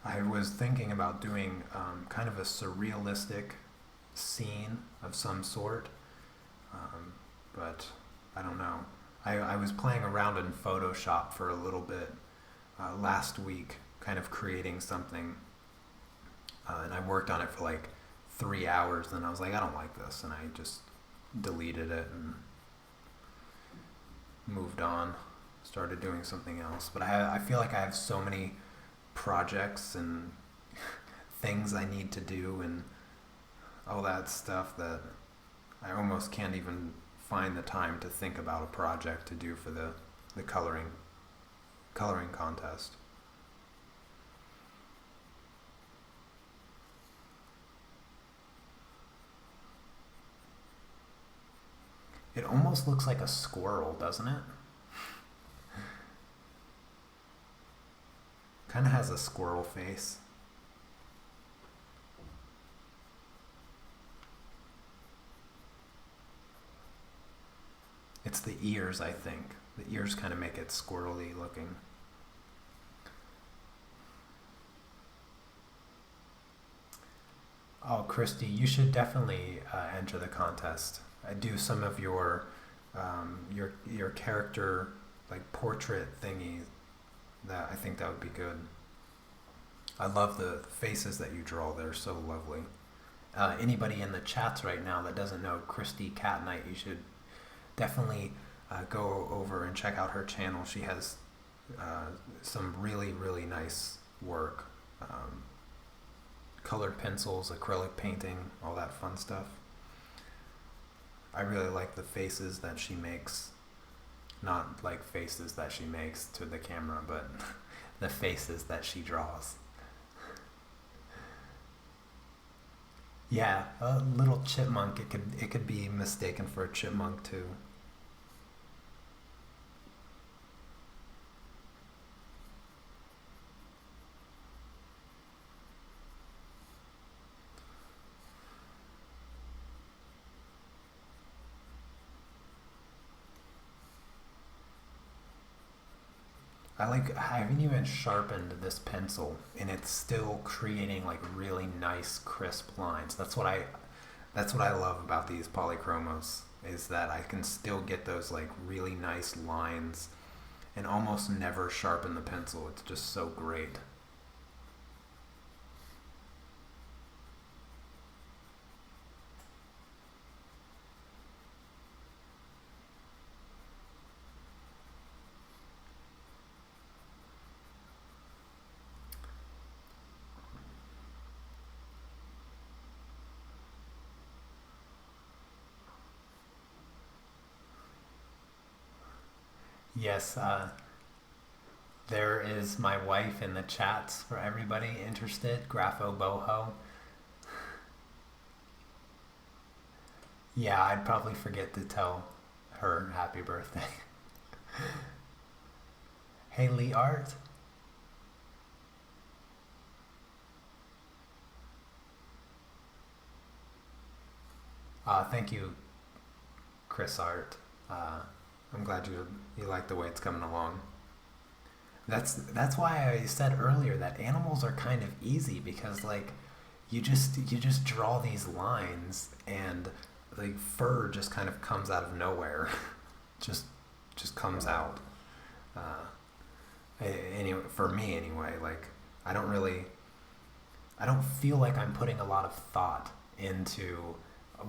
I was thinking about doing kind of a surrealistic scene of some sort, but I don't know. I was playing around in Photoshop for a little bit last week, kind of creating something, and I worked on it for like 3 hours. Then I was like, I don't like this, and I just deleted it and moved on, started doing something else. But I feel like I have so many projects and things I need to do and all that stuff that I almost can't even find the time to think about a project to do for the coloring contest. It almost looks like a squirrel, doesn't it? Kind of has a squirrel face. It's the ears, I think. The ears kind of make it squirrely looking. Oh, Christy, you should definitely enter the contest. Do some of your character like portrait thingy. That I think that would be good. I love the faces that you draw. They're so lovely. Anybody in the chats right now that doesn't know Christy Cat Knight, you should definitely go over and check out her channel. She has some really, really nice work. Colored pencils, acrylic painting, all that fun stuff. I really like the faces that she makes. Not like faces that she makes to the camera, but the faces that she draws. Yeah, a little chipmunk. It could be mistaken for a chipmunk too. I haven't even sharpened this pencil, and it's still creating like really nice crisp lines. That's what I love about these polychromos, is that I can still get those like really nice lines and almost never sharpen the pencil. It's just so great. Yes, there is my wife in the chats for everybody interested. Grapho Boho. Yeah, I'd probably forget to tell her happy birthday. Haley Art. Thank you, Chris Art. Uh, I'm glad you like the way it's coming along. That's why I said earlier that animals are kind of easy, because like you just draw these lines, and like fur just kind of comes out of nowhere, just comes out. Anyway, for me anyway, like I don't really, I don't feel like I'm putting a lot of thought into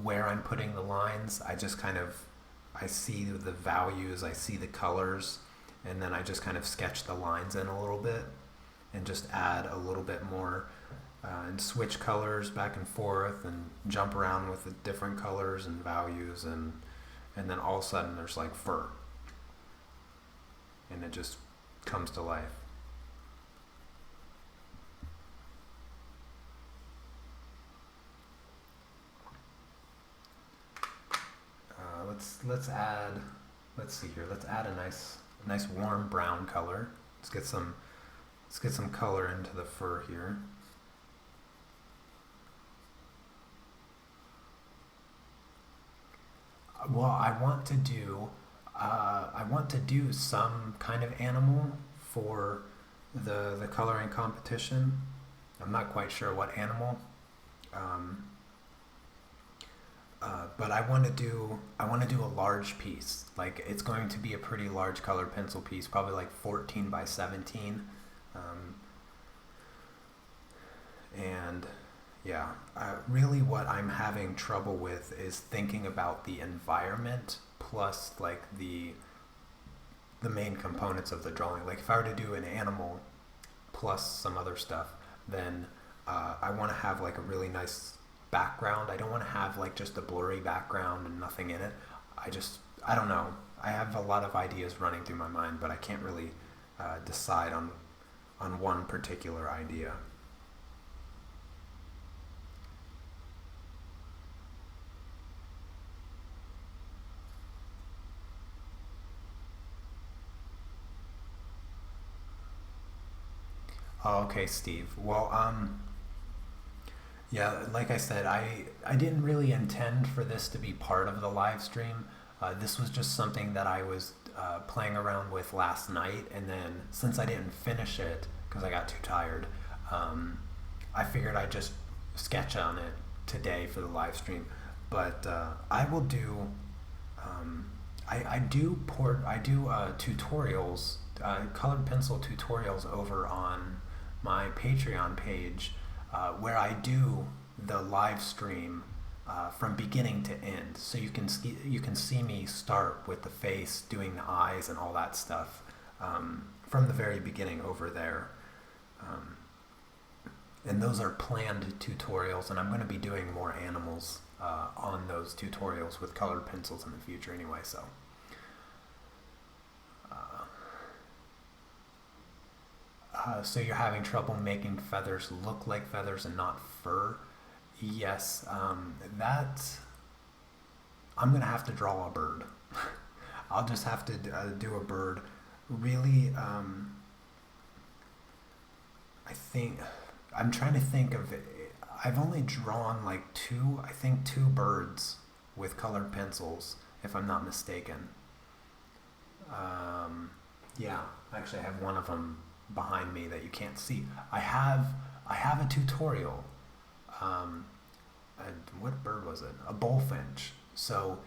where I'm putting the lines. I just kind of, I see the values, I see the colors, and then I just kind of sketch the lines in a little bit and just add a little bit more and switch colors back and forth and jump around with the different colors and values, and then all of a sudden there's like fur and it just comes to life. Let's add, let's see here, let's add a nice warm brown color. Let's get some color into the fur here. Well, I want to do some kind of animal for the coloring competition. I'm not quite sure what animal, but I want to do a large piece. Like it's going to be a pretty large colored pencil piece, probably like 14 by 17, and yeah, really what I'm having trouble with is thinking about the environment plus like the main components of the drawing. Like if I were to do an animal plus some other stuff, then I want to have like a really nice background. I don't want to have like just a blurry background and nothing in it. I don't know. I have a lot of ideas running through my mind, but I can't really decide on one particular idea. Oh, okay, Steve. Well, yeah, like I said, I didn't really intend for this to be part of the live stream. This was just something that I was playing around with last night, and then since I didn't finish it because I got too tired, I figured I'd just sketch on it today for the live stream. But I will do. I do tutorials, colored pencil tutorials over on my Patreon page, where I do the live stream from beginning to end. So you can see me start with the face, doing the eyes and all that stuff from the very beginning over there. And those are planned tutorials, and I'm going to be doing more animals on those tutorials with colored pencils in the future anyway. So you're having trouble making feathers look like feathers and not fur? Yes, that I'm gonna have to draw a bird. I'll just have to do a bird. Really, I think I'm trying to think of it. I've only drawn like two birds with colored pencils, if I'm not mistaken. Yeah, actually, I have one of them behind me that you can't see. I have a tutorial. What bird was it? A bullfinch. So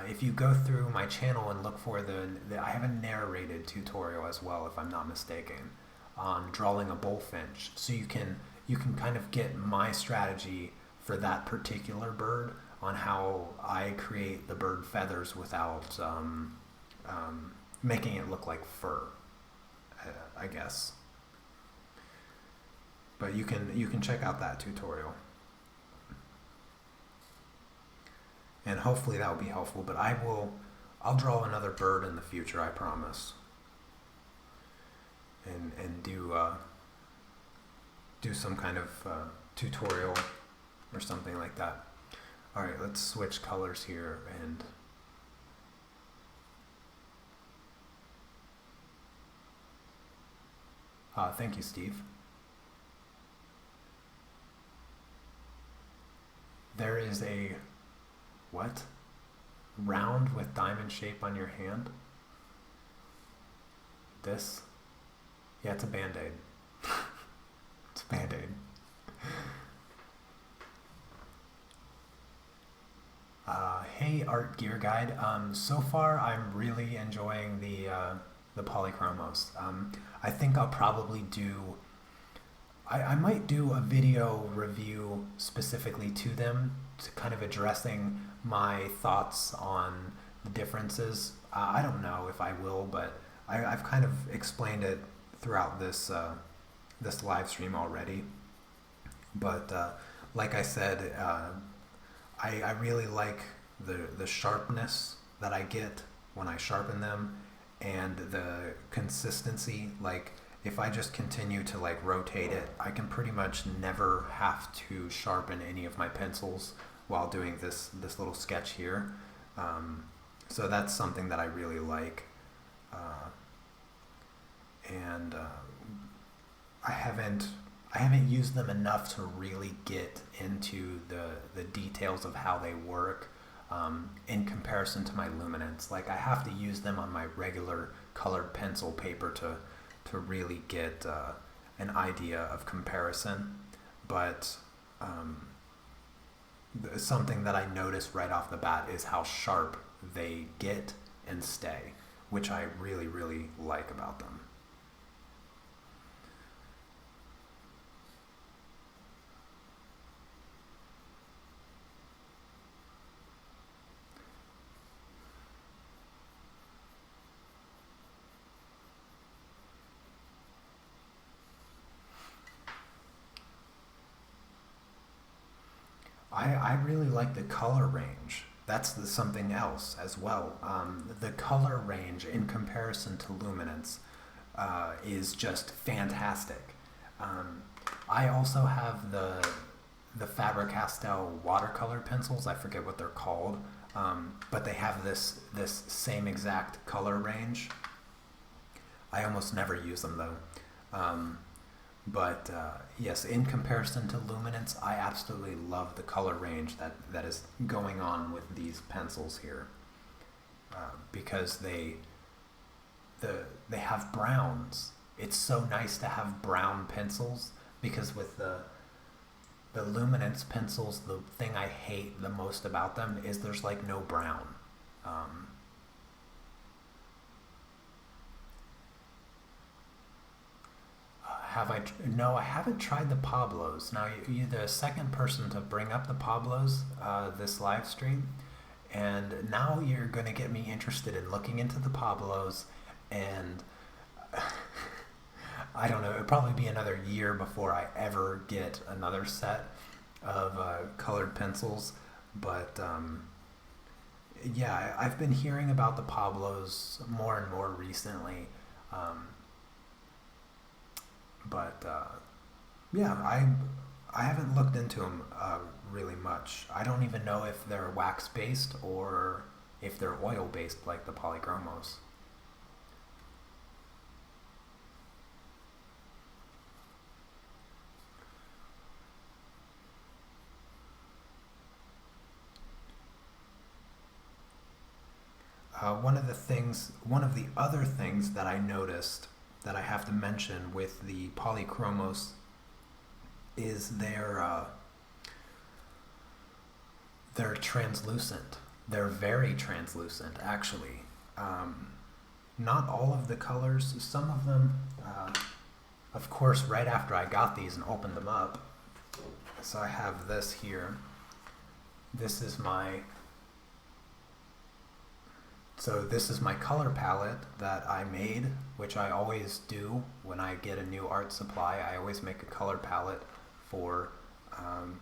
if you go through my channel and look for I have a narrated tutorial as well, if I'm not mistaken, on drawing a bullfinch. So you can kind of get my strategy for that particular bird on how I create the bird feathers without making it look like fur, I guess. But you can check out that tutorial, and hopefully that will be helpful. But I'll draw another bird in the future, I promise, and do some kind of tutorial or something like that. All right, let's switch colors here and. Thank you, Steve. There is a what? Round with diamond shape on your hand? This? Yeah, it's a band-aid. It's a band-aid. Hey Art Gear Guide. So far I'm really enjoying the polychromos. I think I'll probably do. I might do a video review specifically to them, to kind of addressing my thoughts on the differences. I don't know if I will, but I've kind of explained it throughout this live stream already. But like I said, I really like the sharpness that I get when I sharpen them, and the consistency. Like if I just continue to like rotate it, I can pretty much never have to sharpen any of my pencils while doing this little sketch here. So that's something that I really like, and I haven't used them enough to really get into the details of how they work, in comparison to my luminance. Like I have to use them on my regular colored pencil paper to really get an idea of comparison. But something that I noticed right off the bat is how sharp they get and stay, which I really, really like about them. I really like the color range. That's something else as well. The color range in comparison to luminance is just fantastic. Um, I also have the Faber-Castell watercolor pencils. I forget what they're called, but they have this same exact color range. I almost never use them though. But yes, in comparison to luminance, I absolutely love the color range that is going on with these pencils here, because they have browns. It's so nice to have brown pencils, because with the luminance pencils, the thing I hate the most about them is there's like no brown. Um, No, I haven't tried the Pablos. Now, you're the second person to bring up the Pablos this live stream, and now you're going to get me interested in looking into the Pablos, and I don't know, it'll probably be another year before I ever get another set of colored pencils, but yeah, I've been hearing about the Pablos more and more recently. Um, but yeah, I haven't looked into them really much. I don't even know if they're wax based or if they're oil based like the polychromos. One of the other things that I noticed that I have to mention with the polychromos is they're translucent. They're very translucent, actually. Um, Not all of the colors. Some of them, of course, right after I got these and opened them up. So I have this here. This is my this is my color palette that I made, which I always do when I get a new art supply. I always make a color palette for. Um,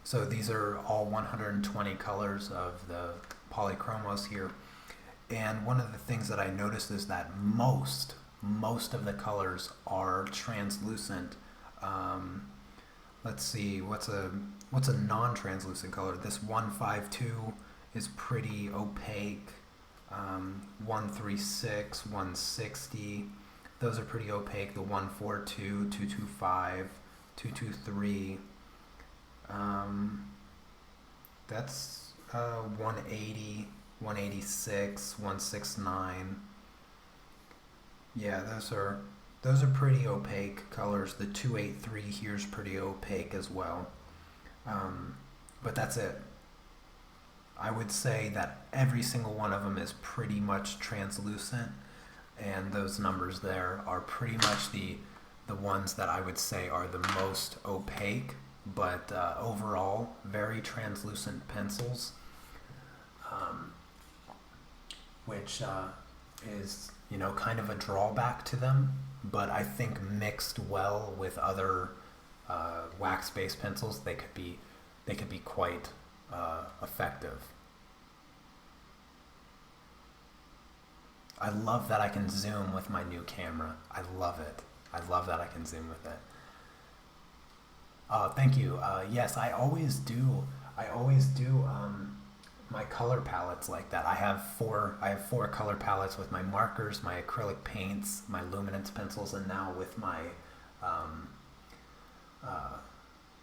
so these are all 120 colors of the polychromos here. And one of the things that I noticed is that most of the colors are translucent. Um, let's see, what's a non-translucent color? This 152 is pretty opaque. 136, 160, those are pretty opaque. The 142, 225, 223, that's 180, 186, 169. Yeah, those are pretty opaque colors. The 283 here is pretty opaque as well. But that's it. I would say that every single one of them is pretty much translucent, and those numbers there are pretty much the ones that I would say are the most opaque, but overall very translucent pencils, which is, you know, kind of a drawback to them, but I think mixed well with other wax-based pencils, they could be quite effective. I love that I can zoom with my new camera. I love it. I love that I can zoom with it. Thank you. Yes, I always do my color palettes like that. I have four color palettes with my markers, my acrylic paints, my luminance pencils, and now with my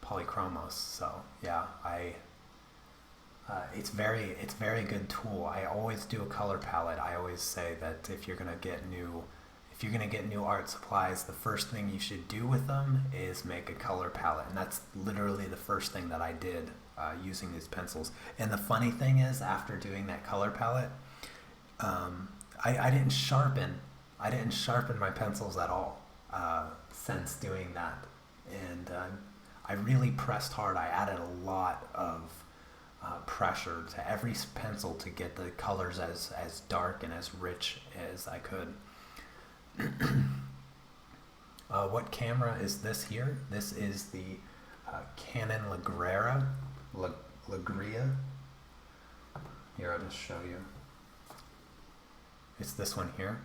polychromos. So yeah, it's very good tool. I always do a color palette. I always say that if you're gonna get new art supplies, the first thing you should do with them is make a color palette, and that's literally the first thing that I did using these pencils. And the funny thing is, after doing that color palette, I didn't sharpen my pencils at all since doing that, and I really pressed hard. I added a lot of pressure to every pencil to get the colors as dark and as rich as I could. What camera is this here? This is the Canon Legria. Here, I'll just show you. It's this one here.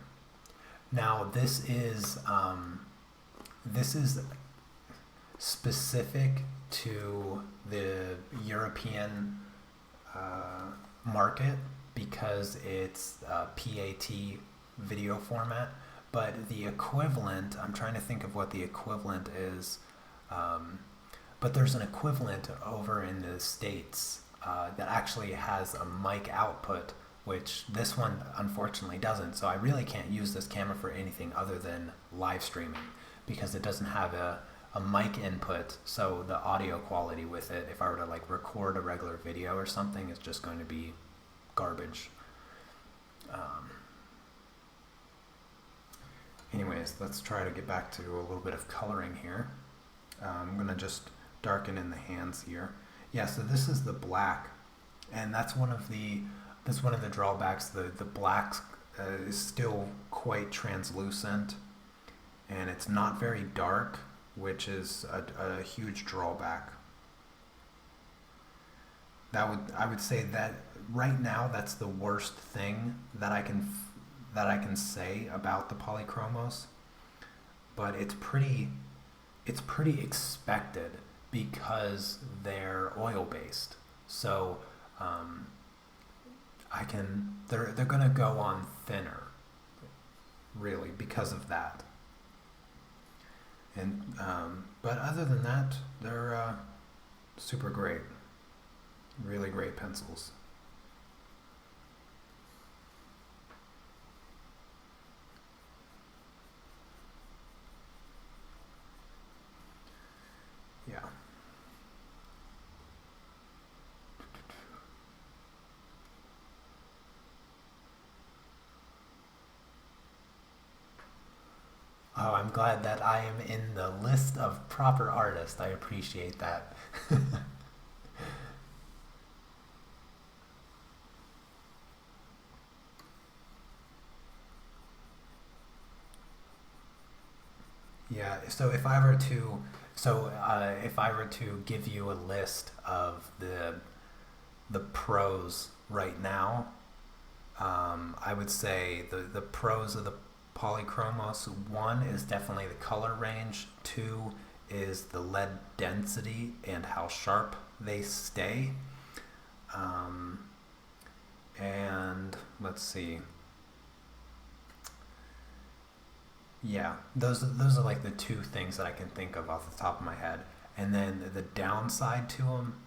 Now this is specific to the European market because it's PAT video format, but the equivalent, I'm trying to think of what the equivalent is, but there's an equivalent over in the States that actually has a mic output, which this one unfortunately doesn't. So I really can't use this camera for anything other than live streaming because it doesn't have a mic input, so the audio quality with it, if I were to like record a regular video or something, it's just going to be garbage. Anyways, let's try to get back to a little bit of coloring here. I'm gonna just darken in the hands here. Yeah, so this is the black, and that's one of the drawbacks. The black is still quite translucent, and it's not very dark, which is a huge drawback. I would say that right now that's the worst thing that I can say about the polychromos, but it's pretty expected because they're oil based. So they're gonna go on thinner, really, because of that. And but other than that, they're super great, really great pencils. Yeah. Oh, I'm glad that I am in the list of proper artists. I appreciate that. Yeah, so if I were to give you a list of the pros right now, I would say the pros of the polychromos: one is definitely the color range, two is the lead density and how sharp they stay, and let's see. Yeah, those are like the two things that I can think of off the top of my head. And then the downside to them,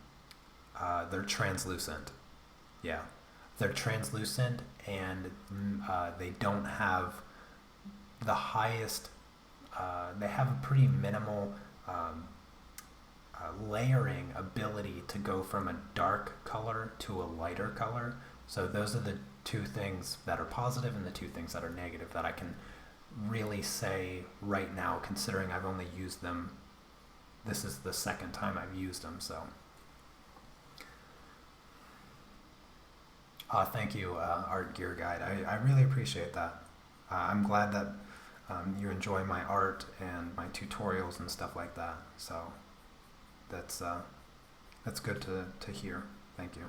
they're translucent. Yeah, they're translucent, and they don't have the highest. They have a pretty minimal layering ability to go from a dark color to a lighter color. So those are the two things that are positive and the two things that are negative that I can really say right now, considering I've only used them. This is the second time I've used them, so. Thank you, Art Gear Guide. I really appreciate that. I'm glad that you enjoy my art and my tutorials and stuff like that. So that's good to hear. Thank you.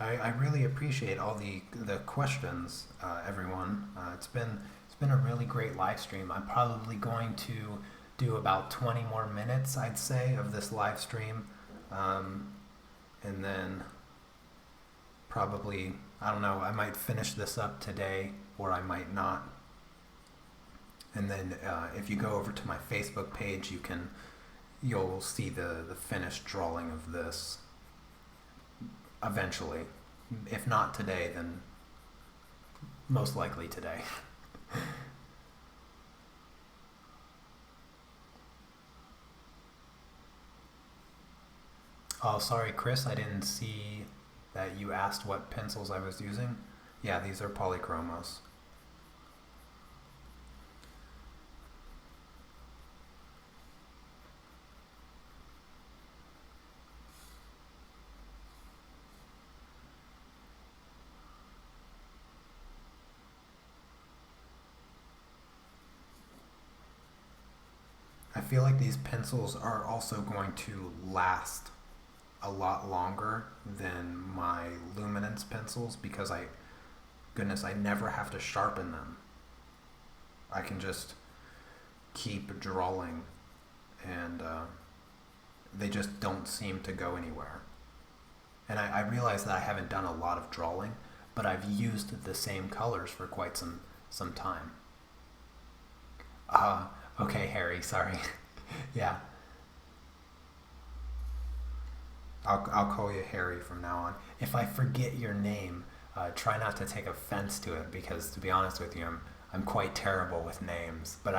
I really appreciate all the questions, everyone. It's been a really great live stream. I'm probably going to do about 20 more minutes, I'd say, of this live stream, and then probably, I don't know, I might finish this up today or I might not. And then if you go over to my Facebook page, you'll see the finished drawing of this eventually. If not today, then most likely today. Oh, sorry, Chris, I didn't see that you asked what pencils I was using. Yeah, these are polychromos. I feel like these pencils are also going to last a lot longer than my luminance pencils because goodness, I never have to sharpen them. I can just keep drawing and they just don't seem to go anywhere. And I realize that I haven't done a lot of drawing, but I've used the same colors for quite some time. Okay, Harry, sorry. Yeah, I'll call you Harry from now on. If I forget your name, try not to take offense to it because, to be honest with you, I'm quite terrible with names. But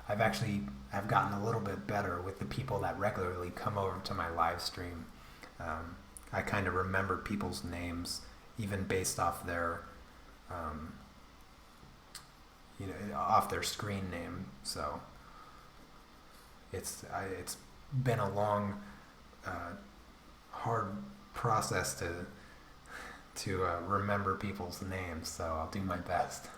I've gotten a little bit better with the people that regularly come over to my live stream. I kind of remember people's names even based off their, um, off their screen name. So it's been a long, hard process to remember people's names. So I'll do my best.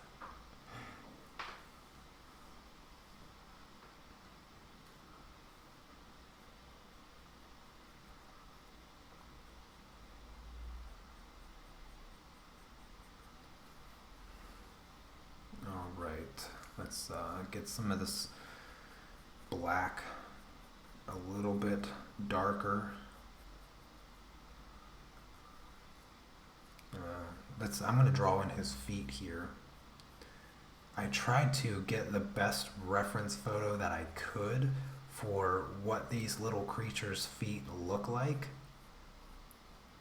All right, let's get some of this black a little bit darker. I'm going to draw in his feet here. I tried to get the best reference photo that I could for what these little creatures' feet look like.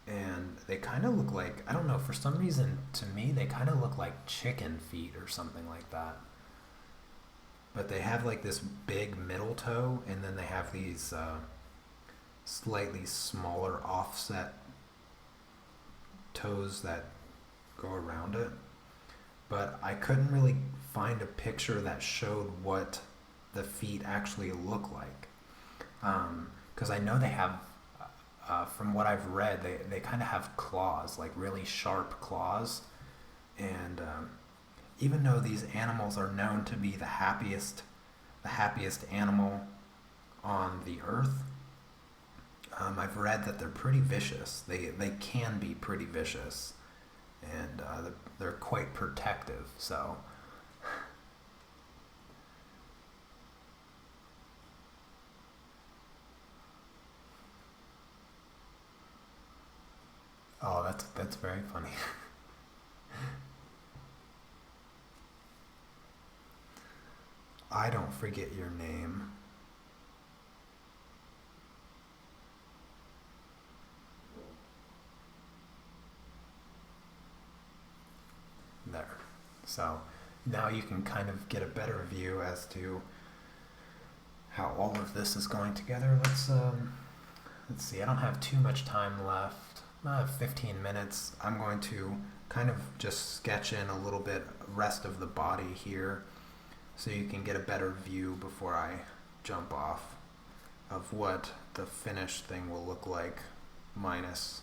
And they kind of look like, I don't know, for some reason to me they kind of look like chicken feet or something like that. But they have like this big middle toe, and then they have these slightly smaller offset toes that go around it. But I couldn't really find a picture that showed what the feet actually look like. Because I know they have, from what I've read, they kind of have claws, like really sharp claws. And even though these animals are known to be the happiest animal on the earth, I've read that they're pretty vicious. They can be pretty vicious, and they're quite protective. So That's very funny. I don't forget your name. There. So now you can kind of get a better view as to how all of this is going together. Let's see. I don't have too much time left. I have 15 minutes. I'm going to kind of just sketch in a little bit rest of the body here so you can get a better view before I jump off of what the finished thing will look like minus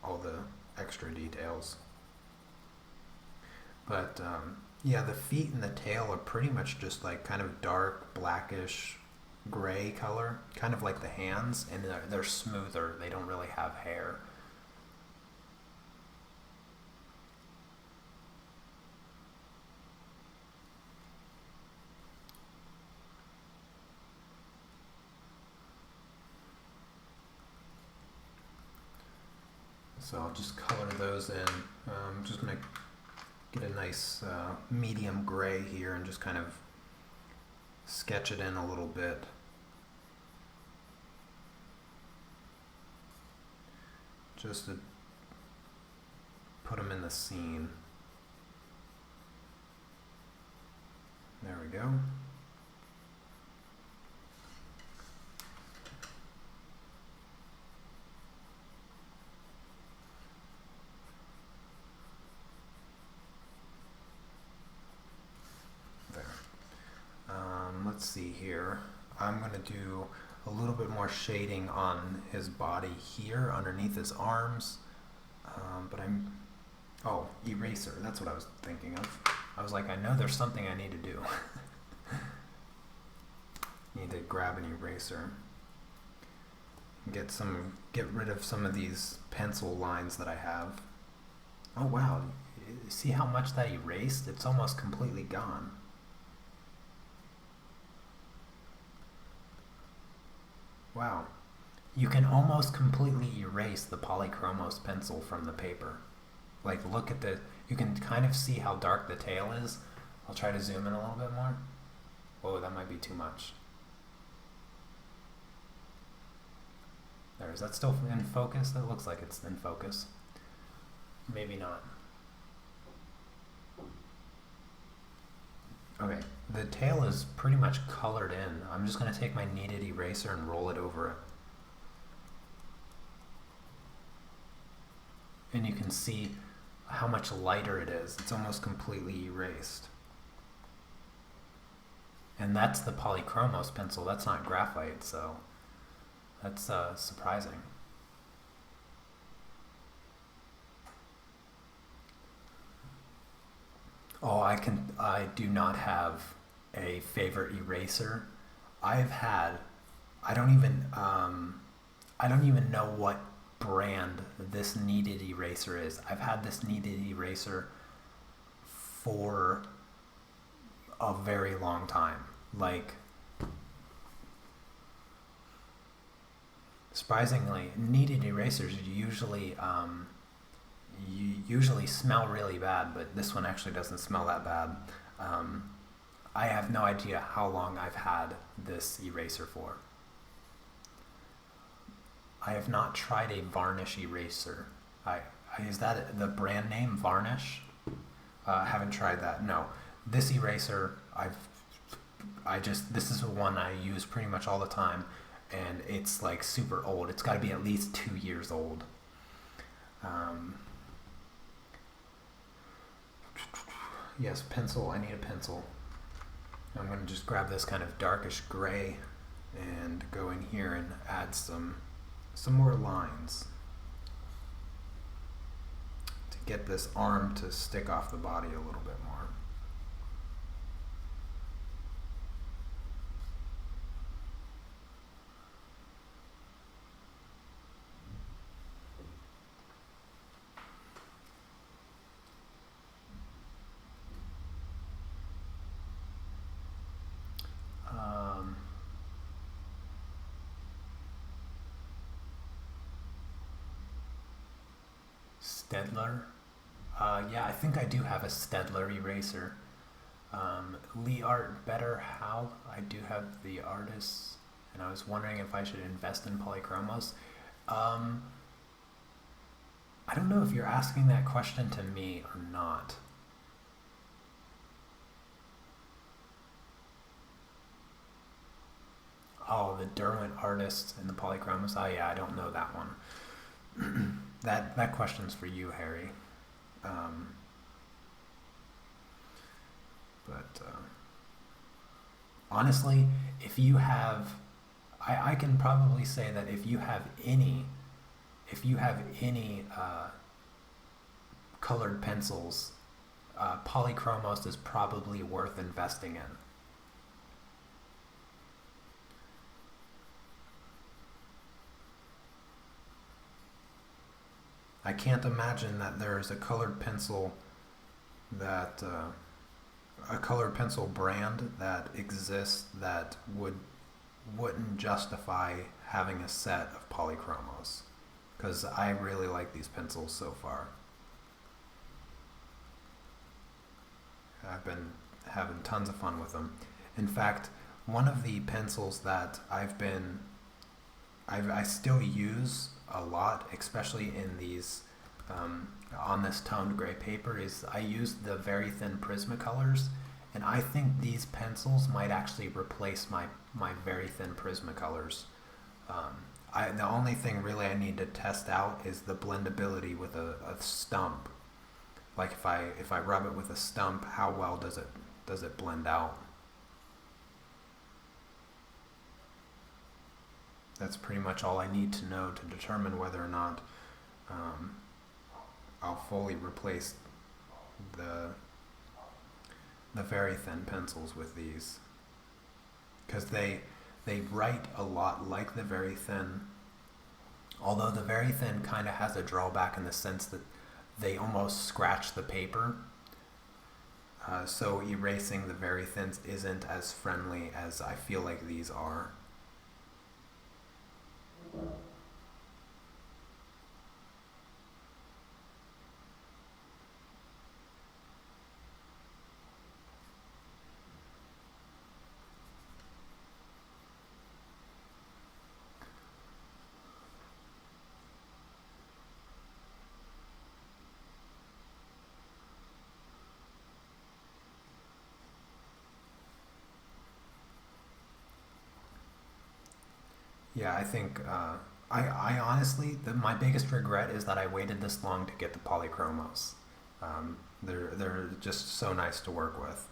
all the extra details. But yeah, the feet and the tail are pretty much just like kind of dark blackish gray color, kind of like the hands, and they're smoother. They don't really have hair. So I'll just color those in. I'm just going to get a nice medium gray here and just kind of sketch it in a little bit. Just to put them in the scene. There we go. Let's see here. I'm going to do a little bit more shading on his body here underneath his arms. Oh, eraser. That's what I was thinking of. I was like, I know there's something I need to do. Need to grab an eraser. Get rid of some of these pencil lines that I have. Oh wow, see how much that erased? It's almost completely gone. Wow. You can almost completely erase the polychromos pencil from the paper. Like look at you can kind of see how dark the tail is. I'll try to zoom in a little bit more. Whoa, that might be too much. There, is that still in focus? That looks like it's in focus. Maybe not. Okay, the tail is pretty much colored in. I'm just going to take my kneaded eraser and roll it over it. And you can see how much lighter it is. It's almost completely erased. And that's the polychromos pencil. That's not graphite, so that's surprising. Oh, I do not have a favorite eraser. I don't even know what brand this kneaded eraser is. I've had this kneaded eraser for a very long time. Like, surprisingly, kneaded erasers usually smell really bad, but this one actually doesn't smell that bad. I have no idea how long I've had this eraser for. I have not tried a varnish eraser. Is that the brand name, Varnish? I haven't tried that. No, this eraser this is the one I use pretty much all the time, and it's like super old. It's got to be at least 2 years old. Yes, pencil. I need a pencil. I'm going to just grab this kind of darkish gray and go in here and add some more lines to get this arm to stick off the body a little bit more. Stedler. Yeah, I think I do have a Stedler eraser. Lee Art Better How. I do have the artists, and I was wondering if I should invest in polychromos. Um, I don't know if you're asking that question to me or not. Oh, the Derwent artists and the polychromos. Oh yeah, I don't know that one. That question's for you, Harry. Um, but honestly, if you have, I can probably say that if you have any colored pencils, polychromos is probably worth investing in. I can't imagine that there's that a colored pencil brand that exists that wouldn't justify having a set of polychromos, because I really like these pencils so far. I've been having tons of fun with them. In fact, one of the pencils that I still use a lot, especially in these on this toned gray paper, is I use the very thin Prismacolors, and I think these pencils might actually replace my very thin Prismacolors. The only thing really I need to test out is the blendability with a stump. Like if I rub it with a stump, how well does it blend out? That's pretty much all I need to know to determine whether or not um, I'll fully replace the very thin pencils with these, because they write a lot like the very thin, although the very thin kind of has a drawback in the sense that they almost scratch the paper. So erasing the very thins isn't as friendly as I feel like these are. Yeah, I think I honestly my biggest regret is that I waited this long to get the polychromos. They're just so nice to work with.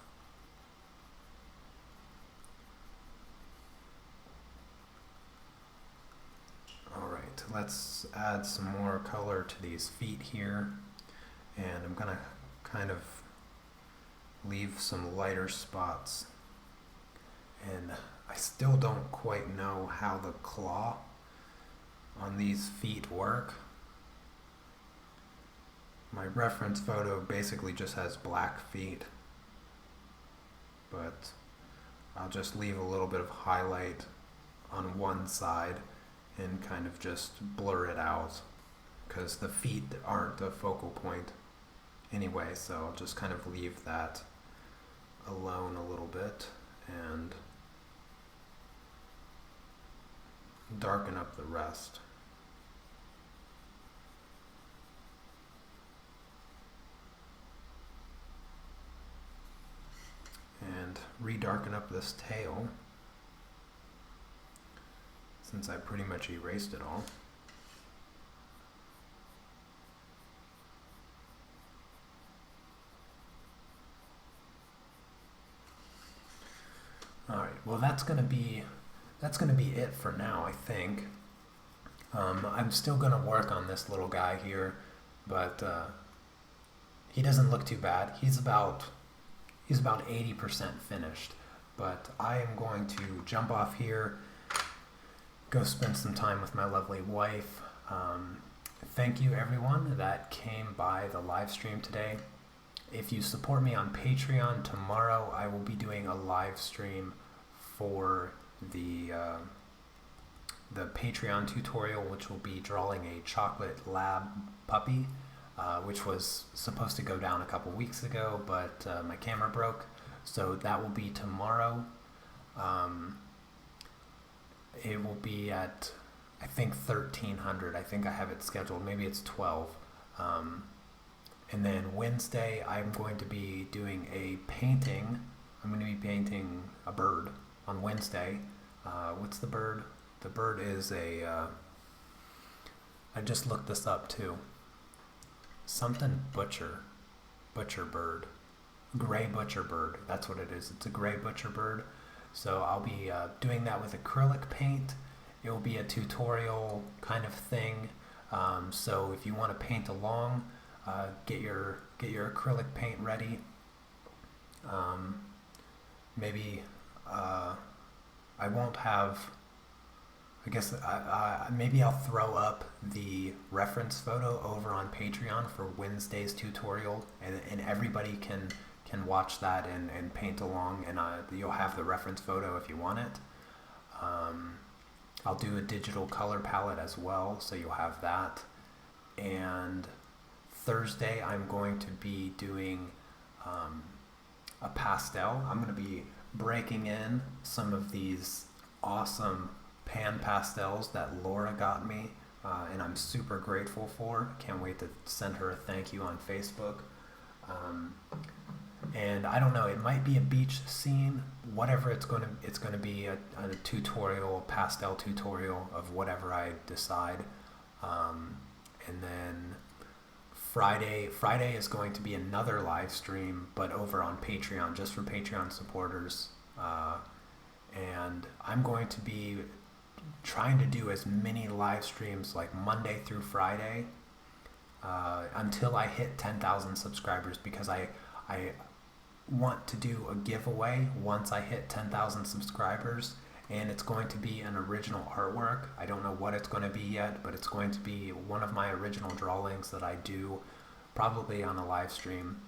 All right, let's add some more color to these feet here, and I'm gonna kind of leave some lighter spots. And I still don't quite know how the claw on these feet work. My reference photo basically just has black feet, but I'll just leave a little bit of highlight on one side and kind of just blur it out, because the feet aren't the focal point anyway, so I'll just kind of leave that alone a little bit and darken up the rest. And redarken up this tail, since I pretty much erased it all. Alright, well that's gonna be it for now, I think. I'm still gonna work on this little guy here, but he doesn't look too bad. He's about 80% finished, but I am going to jump off here, go spend some time with my lovely wife. Thank you everyone that came by the live stream today. If you support me on Patreon, tomorrow I will be doing a live stream for the Patreon tutorial, which will be drawing a chocolate lab puppy. which was supposed to go down a couple weeks ago, but my camera broke. So that will be tomorrow. It will be at, I think, 1300. I think I have it scheduled. Maybe it's 12. And then Wednesday, I'm going to be doing a painting. I'm going to be painting a bird on Wednesday. What's the bird? The bird is a, I just looked this up too. Something butcher bird. Gray butcher bird. That's what it is. It's a gray butcher bird. So I'll be doing that with acrylic paint. It will be a tutorial kind of thing. So if you want to paint along, get your acrylic paint ready. Maybe I won't have. I guess maybe I'll throw up the reference photo over on Patreon for Wednesday's tutorial, and everybody can watch that and paint along, and you'll have the reference photo if you want it. I'll do a digital color palette as well, so you'll have that. And Thursday I'm going to be doing a pastel. I'm going to be breaking in some of these awesome pan pastels that Laura got me, and I'm super grateful for. Can't wait to send her a thank you on Facebook. And I don't know, it might be a beach scene, whatever it's going to be a tutorial, a pastel tutorial of whatever I decide. And then Friday is going to be another live stream, but over on Patreon, just for Patreon supporters. And I'm going to be trying to do as many live streams like Monday through Friday until I hit 10,000 subscribers, because I want to do a giveaway once I hit 10,000 subscribers, and it's going to be an original artwork. I don't know what it's going to be yet, but it's going to be one of my original drawings that I do probably on a live stream.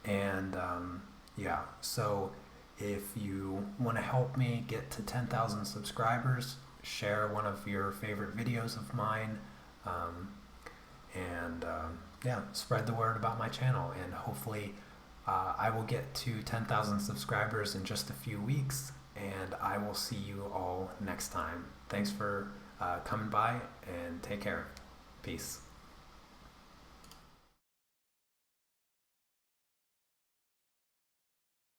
And yeah, so if you want to help me get to 10,000 subscribers, share one of your favorite videos of mine, and yeah, spread the word about my channel, and hopefully I will get to 10,000 subscribers in just a few weeks, and I will see you all next time. Thanks for coming by, and take care. Peace.